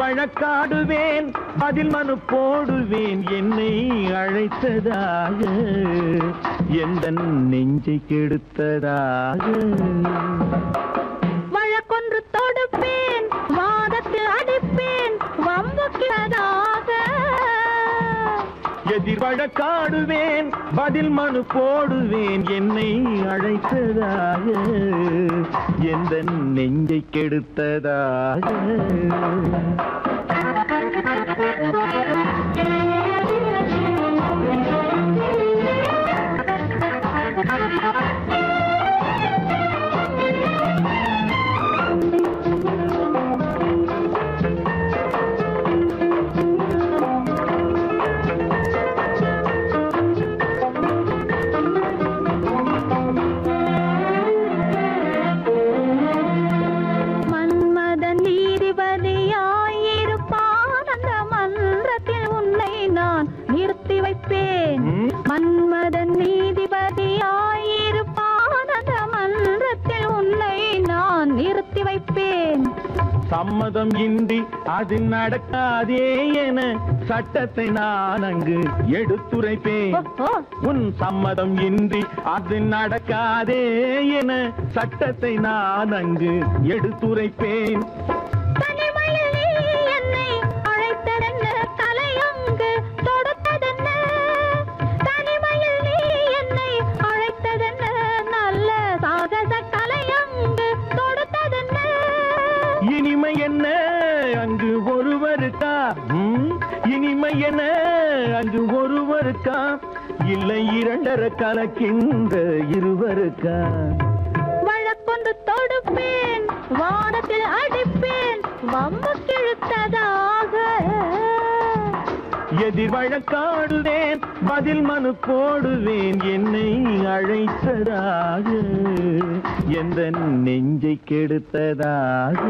வழக்காடுவேன் அதில் மனு போடுவேன் என்னை அழைத்ததாக எந்த நெஞ்சை கெடுத்ததாக வழக்கொன்று தொடுப்பேன் வாதத்தில் அடிப்பேன் வம்புக்கிறதாக எதிர் வழக்காடுவேன் பதில் மனு போடுவேன் என்னை அழைத்ததாக எந்த நெஞ்சை கெடுத்ததாக மன்மதன் நீதிபதியாயிருப்பான் அந்த மன்றத்தில் உன்னை நான் நிறுத்தி வைப்பேன் சம்மதம் இன்றி அது நடக்காதே என சட்டத்தை நான் அங்கு எடுத்துரைப்பேன் உன் சம்மதம் இன்றி அது நடக்காதே என சட்டத்தை நான் அங்கு எடுத்துரைப்பேன் இனிமை என்ன அங்கு ஒருவருக்கா இனிமை என்ன அங்கு ஒருவருக்கா இல்லை இரண்டரை கலக்கின்ற இருவருக்கா வழக்கொன்று தொடுப்பேன் வானத்தில் அடிப்பேன் வம்பு கிழுத்ததாக எதிர் வழக்காடுவேன் பதில் மனு போடுவேன் என்னை அழைத்ததாக எந்த நெஞ்சை கெடுத்ததாக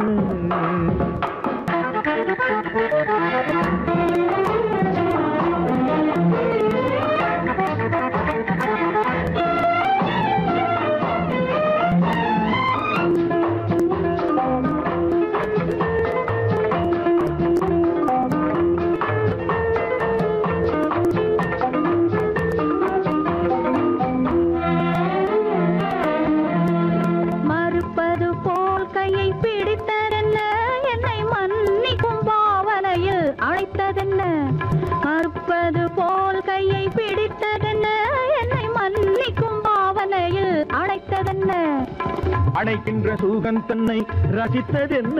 அணைக்கின்ற சூகன் தன்னை ரசித்ததென்ன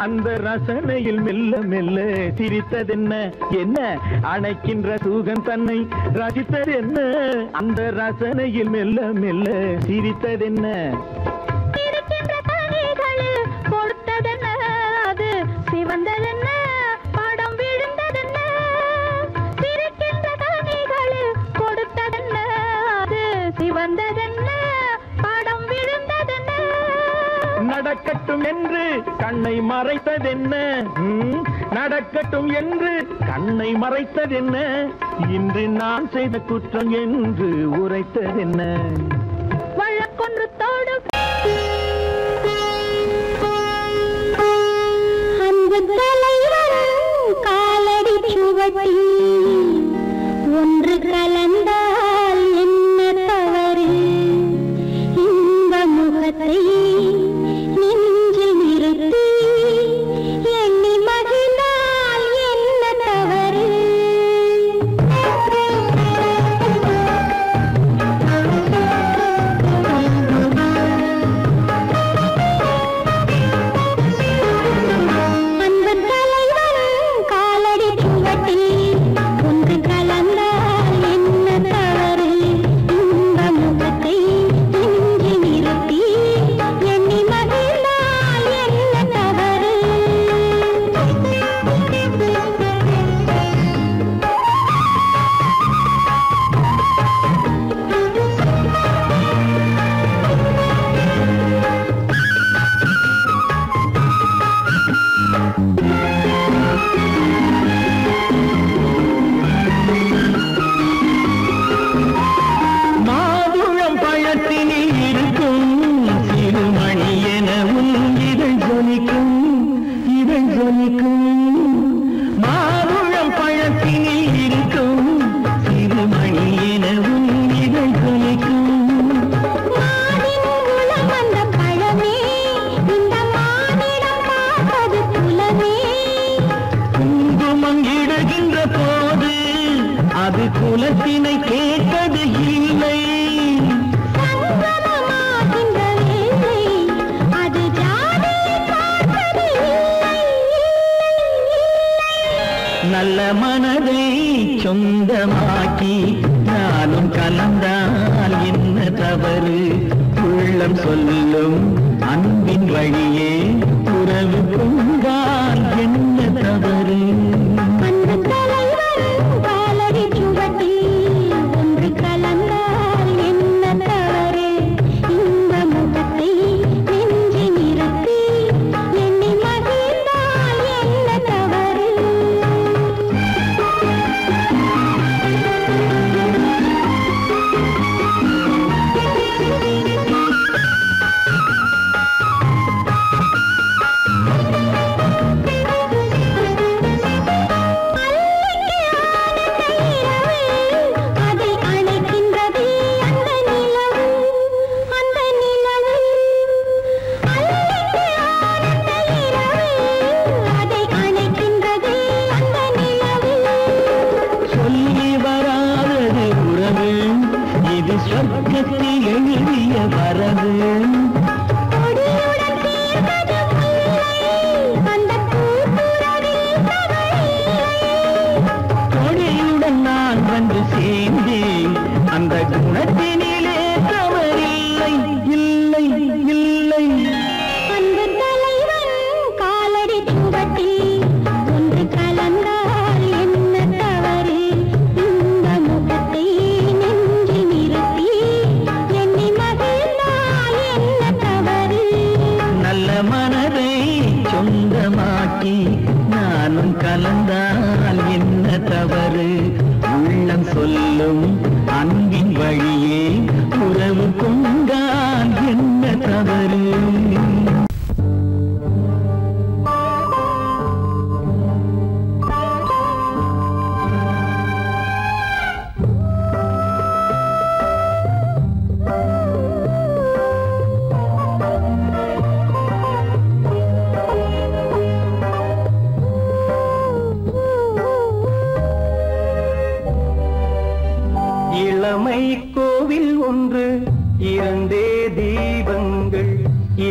அந்த ரசனையில் மெல்ல மெல்ல சிரித்ததென்ன என்ன அணைக்கின்ற சூகன் தன்னை ரசித்ததென்ன அந்த ரசனையில் மெல்ல மெல்ல சிரித்ததென்ன கொடுத்ததென்ன அது சிவந்ததென்ன படம் விழுந்ததென்ன சிரிக்கின்ற கனிகளில் கொடுத்ததென்ன அது சிவந்ததென்ன படம் விழுந்ததென்ன நடக்கட்டும் என்று கண்ணை மறைத்ததென்ன நடக்கட்டும் என்று கண்ணை மறைத்ததென்ன இன்று நான் செய்த குற்றம் என்று உரைத்ததென்ன வழக்கொன்று தோடு அன்பு தலைவரும் காலடி சுவடி ஒன்று கலந்தால் என்ன தவறு இந்த முகத்தை நெஞ்சில் நிறுத்தி எண்ணி மகிழ்ந்தால் என்ன தவறு குலத்தினை கேட்டது இல்லை நல்ல மனதை சொந்தமாக்கி நானும் கலந்தால் என்ன தவறு உள்ளம் சொல்லும் அன்பின் வழியே உறவு கொண்டால் என்ன தவறு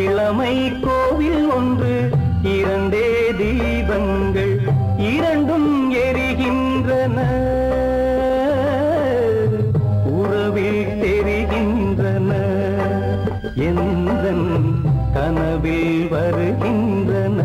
இளமை கோவில் ஒன்று இரண்டே தீபங்கள் இரண்டும் எரிகின்றன உறவில் தெரிகின்றன எந்தன் கனவில் வருகின்றன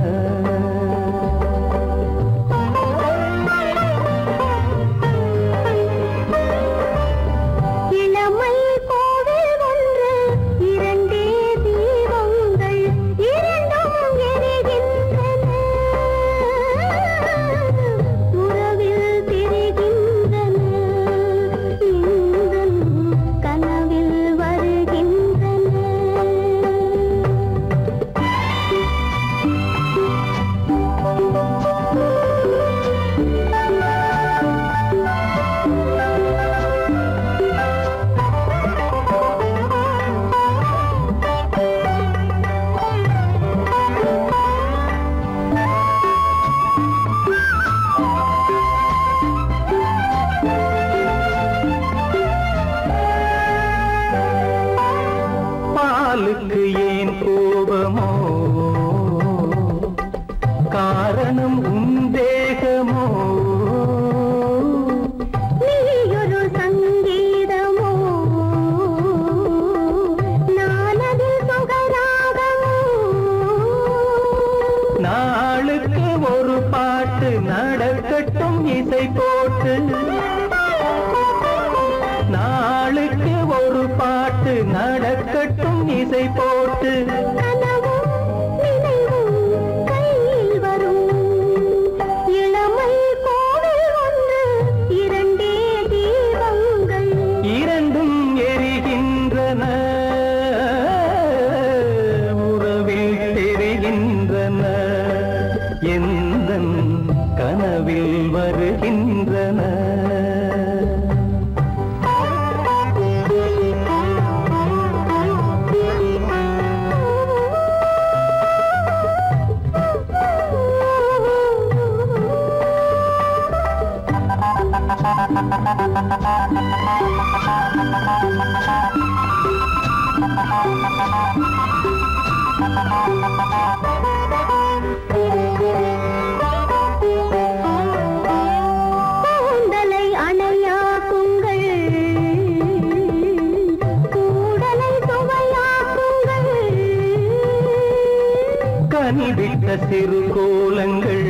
சிறு கோலங்கள்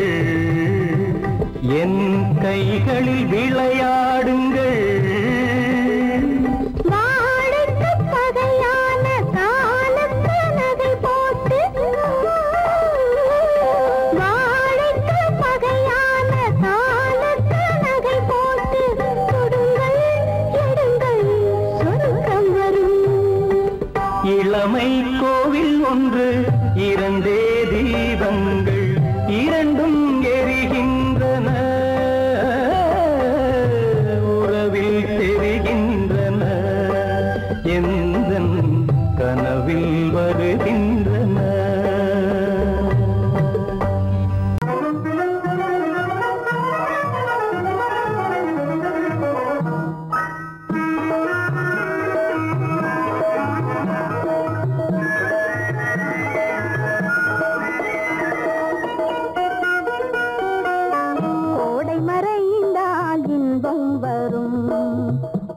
என் கைகளில் விளையாடுங்கள் வாழைக்கு பகையான காலத்து நகை போட்டு வாழைக்கு பகையான காலத்து நகை போட்டு கொடுங்கள் எடுங்கள் சொர்க்கம் வரும் இளமை கோவில் ஒன்று இரண்டே தீபங்கள் இரண்டும் எரிகின்றன உறவில் தெரிகின்றன எந்தன் கனவில் வருகின்றன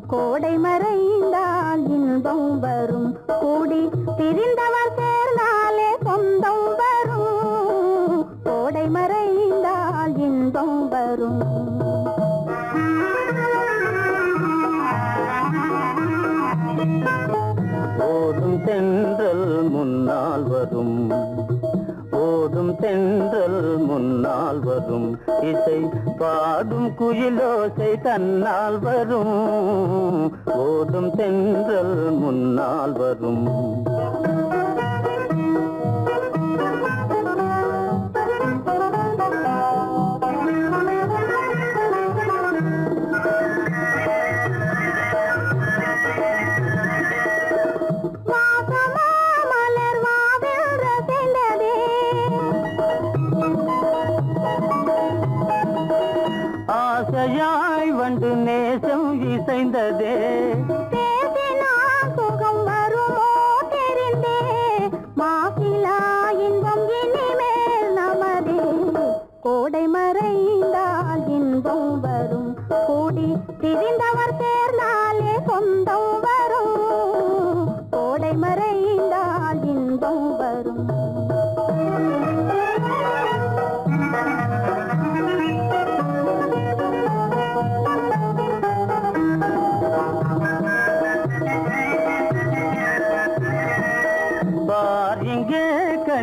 கோடை மறைந்தால் இன்பம் வரும் கூடி பிரிந்தவர் சேர்ந்தாலே சொந்தம் வரும் கோடை மறைந்தால் இன்பம் வரும் ஓடும் தென்றல் முன்னால் வரும் ஓடும் தென்றல் முன்னால் வரும் இசை பாடும் குயிலோசை தன்னால் வரும் ஓடும் தென்றல் முன்னால் வரும் ஆசையாய் வந்து நேசம் இசைந்ததே பேசினால் சுகம் வருமோ தெரிந்தே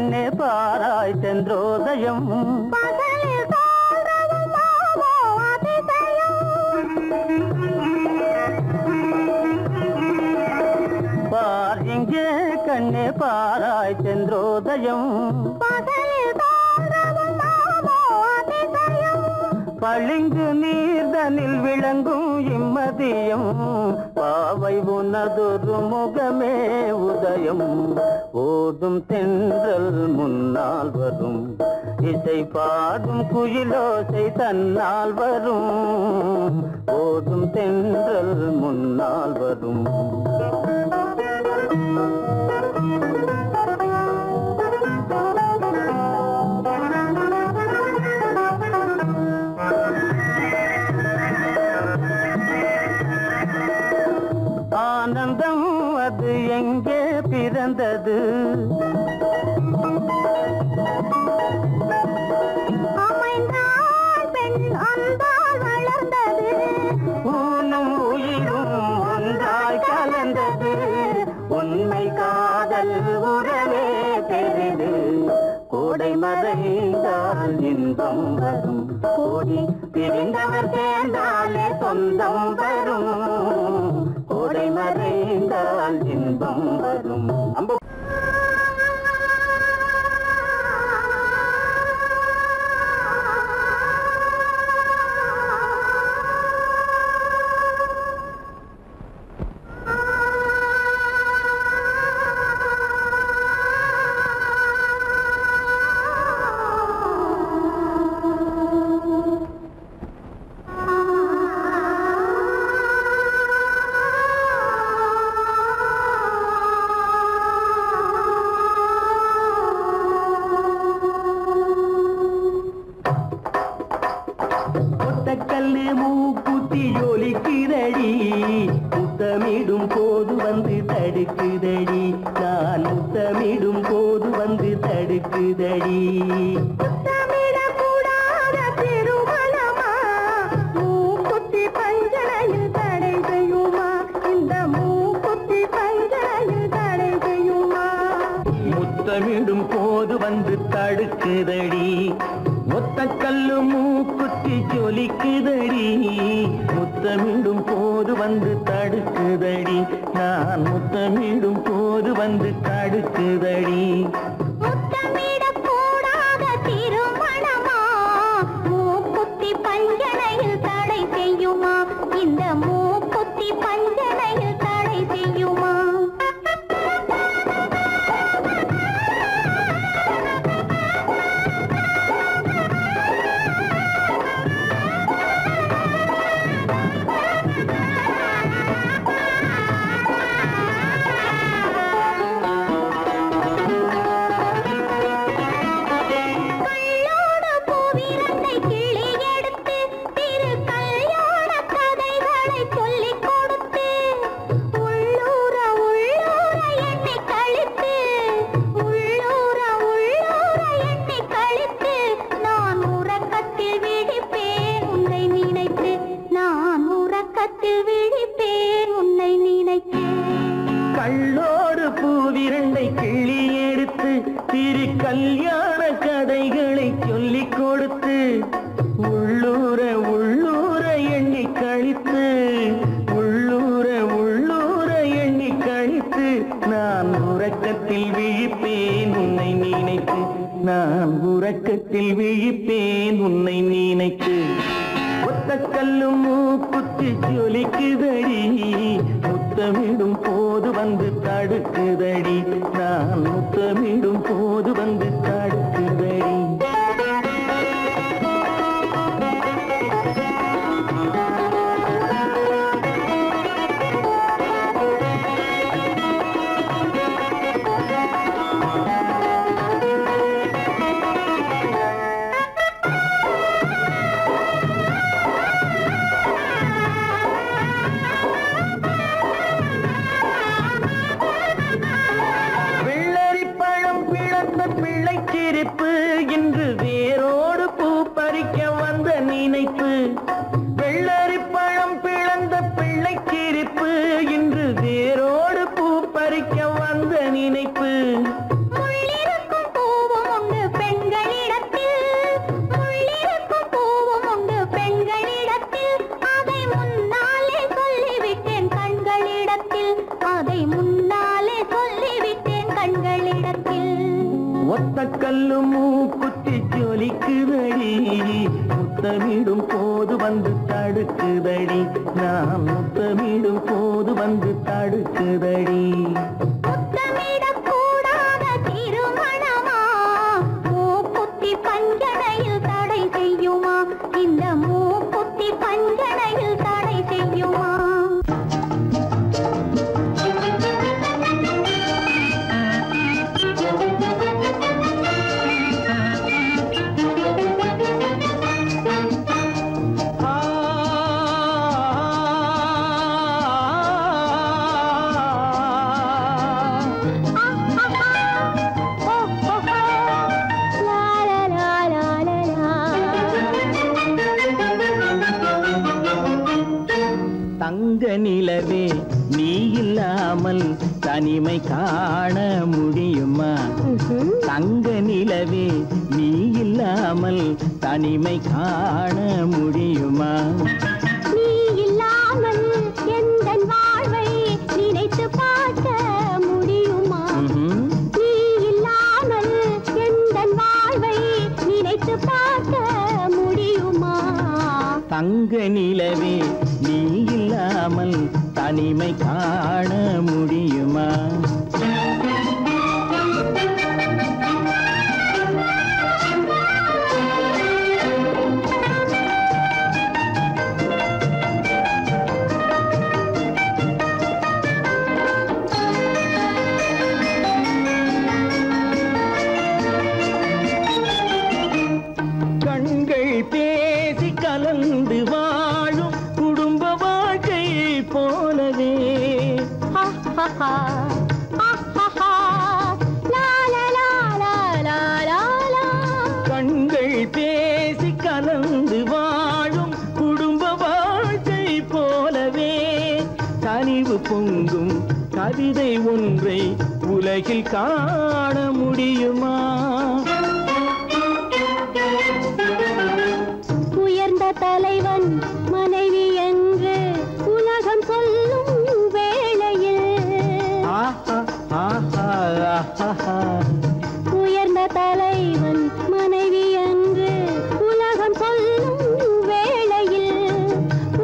கண்ணே பாராய் சென்றோதயம் பகலில் தோன்றவும் மாமோ அதிசயம் பார் இங்கே கண்ணே பாராய் சென்றோதயம் பகலில் தோன்றவும் மாமோ அதிசயம் பளிங்கு நீர்தனில் விளங்கும் இம்மதியம் பாவை உனதொரு முகமே உதயம் ஓடும் தென்றல் முன்னால் வரும் இசை பாடும் குயிலோசை தன்னால் வரும் ஓடும் தென்றல் முன்னால் வரும் ஆனந்தம் அது எங்கே பிறந்தது அமைந்தால் பெண் அன்பால் வளர்ந்தது ஊனும் உயிரும் ஒன்றாய் கலந்தது உண்மை காதல் உறவே பெரிது கோடை மறைந்தால் இன்பம் வரும் கோடி பிரிந்தவர் சேர்ந்தாலே சொந்தம் வரும் கோடை மறைந்தால் இன்பம் வரும் கல்லு மூக்குத்தி ஜொலிக்குதடி முத்தமிடும் போது வந்து தடுக்குதடி நான் முத்தமிடும் போது வந்து தடுக்குதடி முத்தமிடக்கூடாத திருமணமா மூக்குத்தி பஞ்சனையில் தடை செய்யுமா இந்த மூக்குத்தி பஞ்சனையில் தடை செய்யுமா முத்தமிடும் போது வந்து தடுக்குதடி ஒத்த கல்லு மூக்குத்தி ஜொலிக்குதடி முத்தமிடும் போது வந்து தடுக்குதடி நான் முத்தமிடும் போது வந்து தடுக்குதடி முத்தமிடக்கூடாத திருமணமா மூக்குத்தி பஞ்சனையில் தடை செய்யுமா இந்த மூக்குத்தி பஞ்சனையில் தடை செய்யுமா கள்ளோடு பூவிரண்டை கிள்ளி எடுத்து திரு கல்யாண கதைகளை சொல்லிக் கொடுத்து உள்ளூர உள்ளூர எண்ணி கழித்து உள்ளூர உள்ளூர எண்ணி கழித்து நான் உறக்கத்தில் விழிப்பேன் உன்னை நினைத்து நான் உறக்கத்தில் விழிப்பேன் உன்னை நினைத்து ஒத்த கல்லும் மூக்குத்தி ஜொலிக்குதடி முத்தமிடும் போது வந்து தடுக்குதடி நான் முத்தமிடும் போது வந்து தடுக்குதடி இன்று வேரோடு பூ பறிக்க வந்த நினைப்பு வெள்ளரி பழம் பிளந்த பிள்ளை சிரிப்பு இன்று வேரோடு பூ பறிக்க வந்த நினைப்பு முள்ளிருக்கும் பூ ஒத்த கல்லு மூக்குத்தி ஜொலிக்குதடி முத்தமிடும் போது வந்து தடுக்குதடி நான் முத்தமிடும் போது வந்து தடுக்குதடி முத்தமிடக்கூடாத திருமணமா மூக்குத்தி பஞ்சனையில் தடை செய்யுமா இந்த மூக்குத்தி பஞ்சனையில் தடை செய்யுமா தங்க நிலவே நீ இல்லாமல் தனிமை காண முடியுமா தங்க நிலவே நீ இல்லாமல் தனிமை காண முடியுமா நீ இல்லாமல் எந்தன் வாழ்வை நினைத்து பார்க்க முடியுமா நீ இல்லாமல் எந்தன் வாழ்வை நினைத்து பார்க்க முடியுமா தங்க நிலவே நீ இல்லாமல் தனிமை காண முடியுமா கண்கள் பேசி கலந்து வாழும் குடும்ப வாழ்க்கை போலவே கண்கள் பேசி கலந்து வாழும் குடும்ப வாழ்க்கை போலவே கனிவு பொங்கும் கவிதை ஒன்றை உலகில் காண முடியுமா உயர்ந்த தலைவன் மனைவி என்று உலகம் சொல்லும் வேளையில் உயர்ந்த தலைவன் மனைவி என்று உலகம் சொல்லும் வேளையில்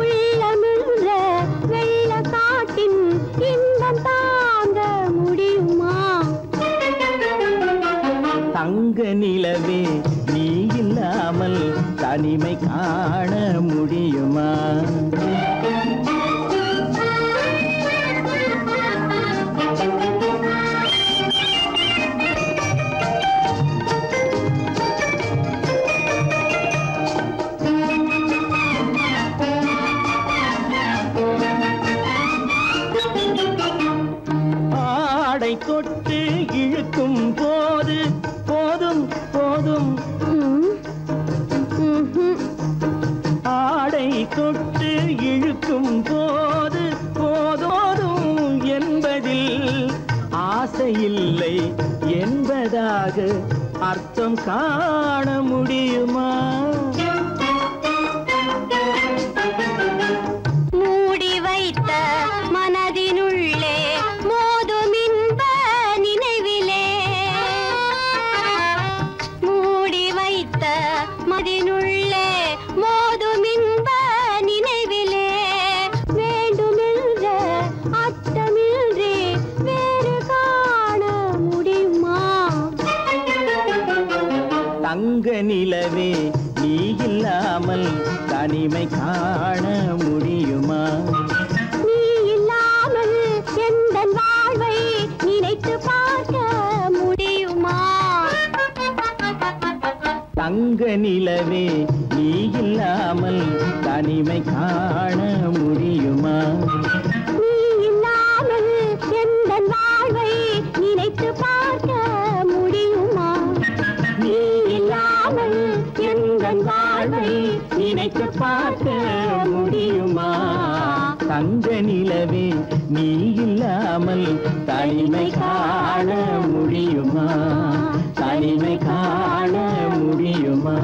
உள்ளமிழ்ற வெள்ள காட்டின் இன்பம் தாங்க முடியுமா தங்க நிலவே நீ இல்லாமல் தனிமை காண முடியுமா ஆடை தொட்டு இழுக்கும் போது போதும் போதும் ஆடை தொட்டு இழுக்கும் போது போதோதும் என்பதில் ஆசையில்லை என்பதாக அர்த்தம் காண முடியுமா மூடி வைத்த மனதினுள்ளே மோதும் இன்ப நினைவிலே மூடி வைத்த மதினுள்ளே மோதும் இன்ப நினைவிலே வேண்டுமென்ற அச்சமின்றி வேறு காண முடியுமா தங்க நிலவே நீ இல்லாமல் தனிமை காண முடியுமா நீ இல்லாமல் எந்தன் வாழ்வை நினைத்து பார்க்க முடியுமா தங்க நிலவே நீ இல்லாமல் தனிமை காண முடியுமா நீ இல்லாமல் எந்தன் வாழ்வை நினைத்து பார்க்க முடியுமா நீ இல்லாமல் எந்தன் வாழ்வை நினைத்து பார்க்க முடியுமா தங்க நிலவே நீ இல்லாமல் தனிமை காண முடியுமா தனிமை காண முடியுமா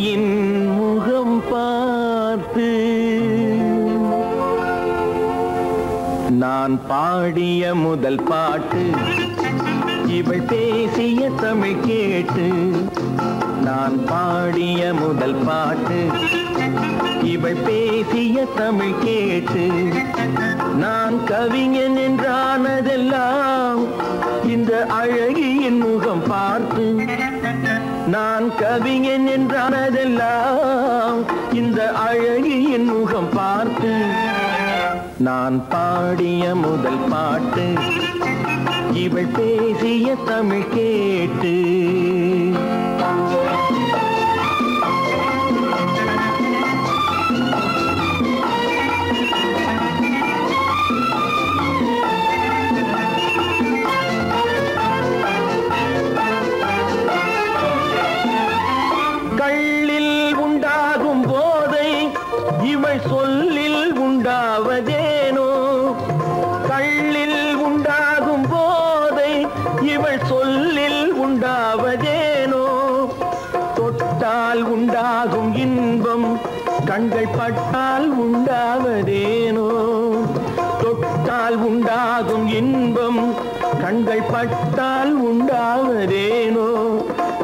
என் முகம் பார்த்து நான் பாடிய முதல் பாட்டு இவள் பேசிய தமிழ் கேட்டு நான் பாடிய முதல் பாட்டு. இவள் பேசிய தமிழ் கேட்டு நான் கவிஞன் என்றானதெல்லாம் இந்த அழகியின் முகம் பார்த்து. நான் கவிஞன் என்றானதெல்லாம் இந்த அழகியின் முகம் பார்த்து. நான் பாடிய முதல் பாட்டு இவள் பேசிய தமிழ் கேட்டு. கள்ளில் உண்டாகும் போதை இவள் சொல்லில் உண்டாவதேனோ. கள்ளில் உண்டாகும் போதை இவள் சொல்லில் உண்டாவதேனோ. தொட்டால் உண்டாகும் இன்பம் கண்கள் பட்டால் உண்டாவதேனோ. தொட்டால் உண்டாகும் இன்பம் கண்கள் பட்டால் உண்டாவதேனோ.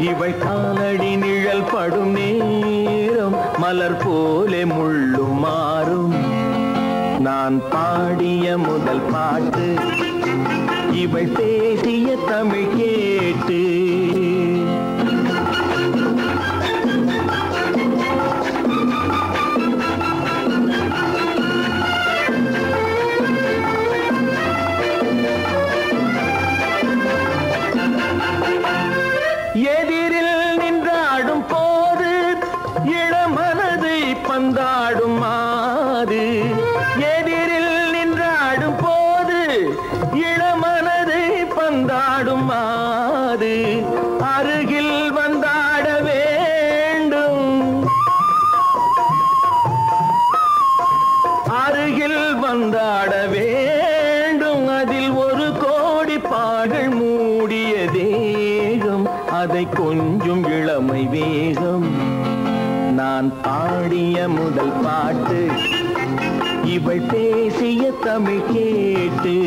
இவள் காலடி நிழல் படும் நேரம் மலர் போலே முள்ளும் மாறும். நான் பாடிய முதல் பாட்டு இவள் பேசிய தமிழ் கேட்டு. எதிரில் நின்றாடும் போது இளமனதை பந்தாடும் மாது. எதிரில் நின்றாடும் போது இளமனதை பந்தாடும் மாது. அருகில் வந்தாட வேண்டும், அருகில் வந்தாட வேண்டும். அதில் ஒரு கோடி பாடல் மூடிய தேகம், அதை கொஞ்சம் இளமை வேகம். நான் பாடிய முதல் பாட்டு இவள் பேசிய தமிழ் கேட்டு.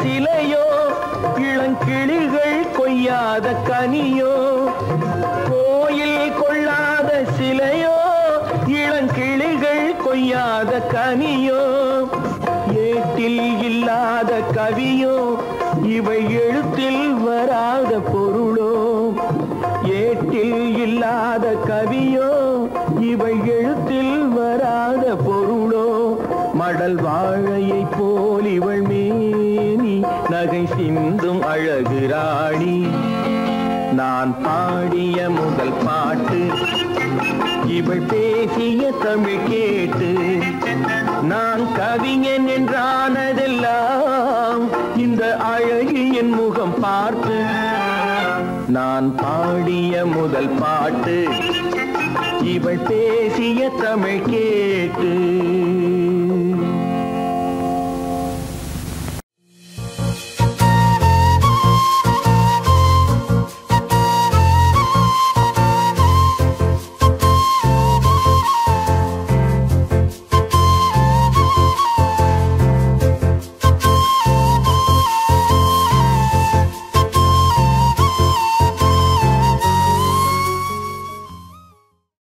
சிலையோ இளங்கிளிகள் கொய்யாத கனியோ. கோயில் கொள்ளாத சிலையோ இளங்கிளிகள் கொய்யாத கனியோ. ஏட்டில் இல்லாத கவியோ இவை எழுத்தில் வராத பொருளோ. ஏட்டில் இல்லாத கவியோ இவை எழுத்தில் வராத பொருளோ. மடல் வாழையை போல் இவள் மேனி நகை சிந்தும் அழகு ராணி. நான் பாடிய முதல் பாட்டு இவள் பேசிய தமிழ் கேட்டு. நான் கவிஞன் என்றானதெல்லாம் இந்த அழகியின் முகம் பார்த்து. நான் பாடிய முதல் பாட்டு இவள் பேசிய தமிழ் கேட்டு.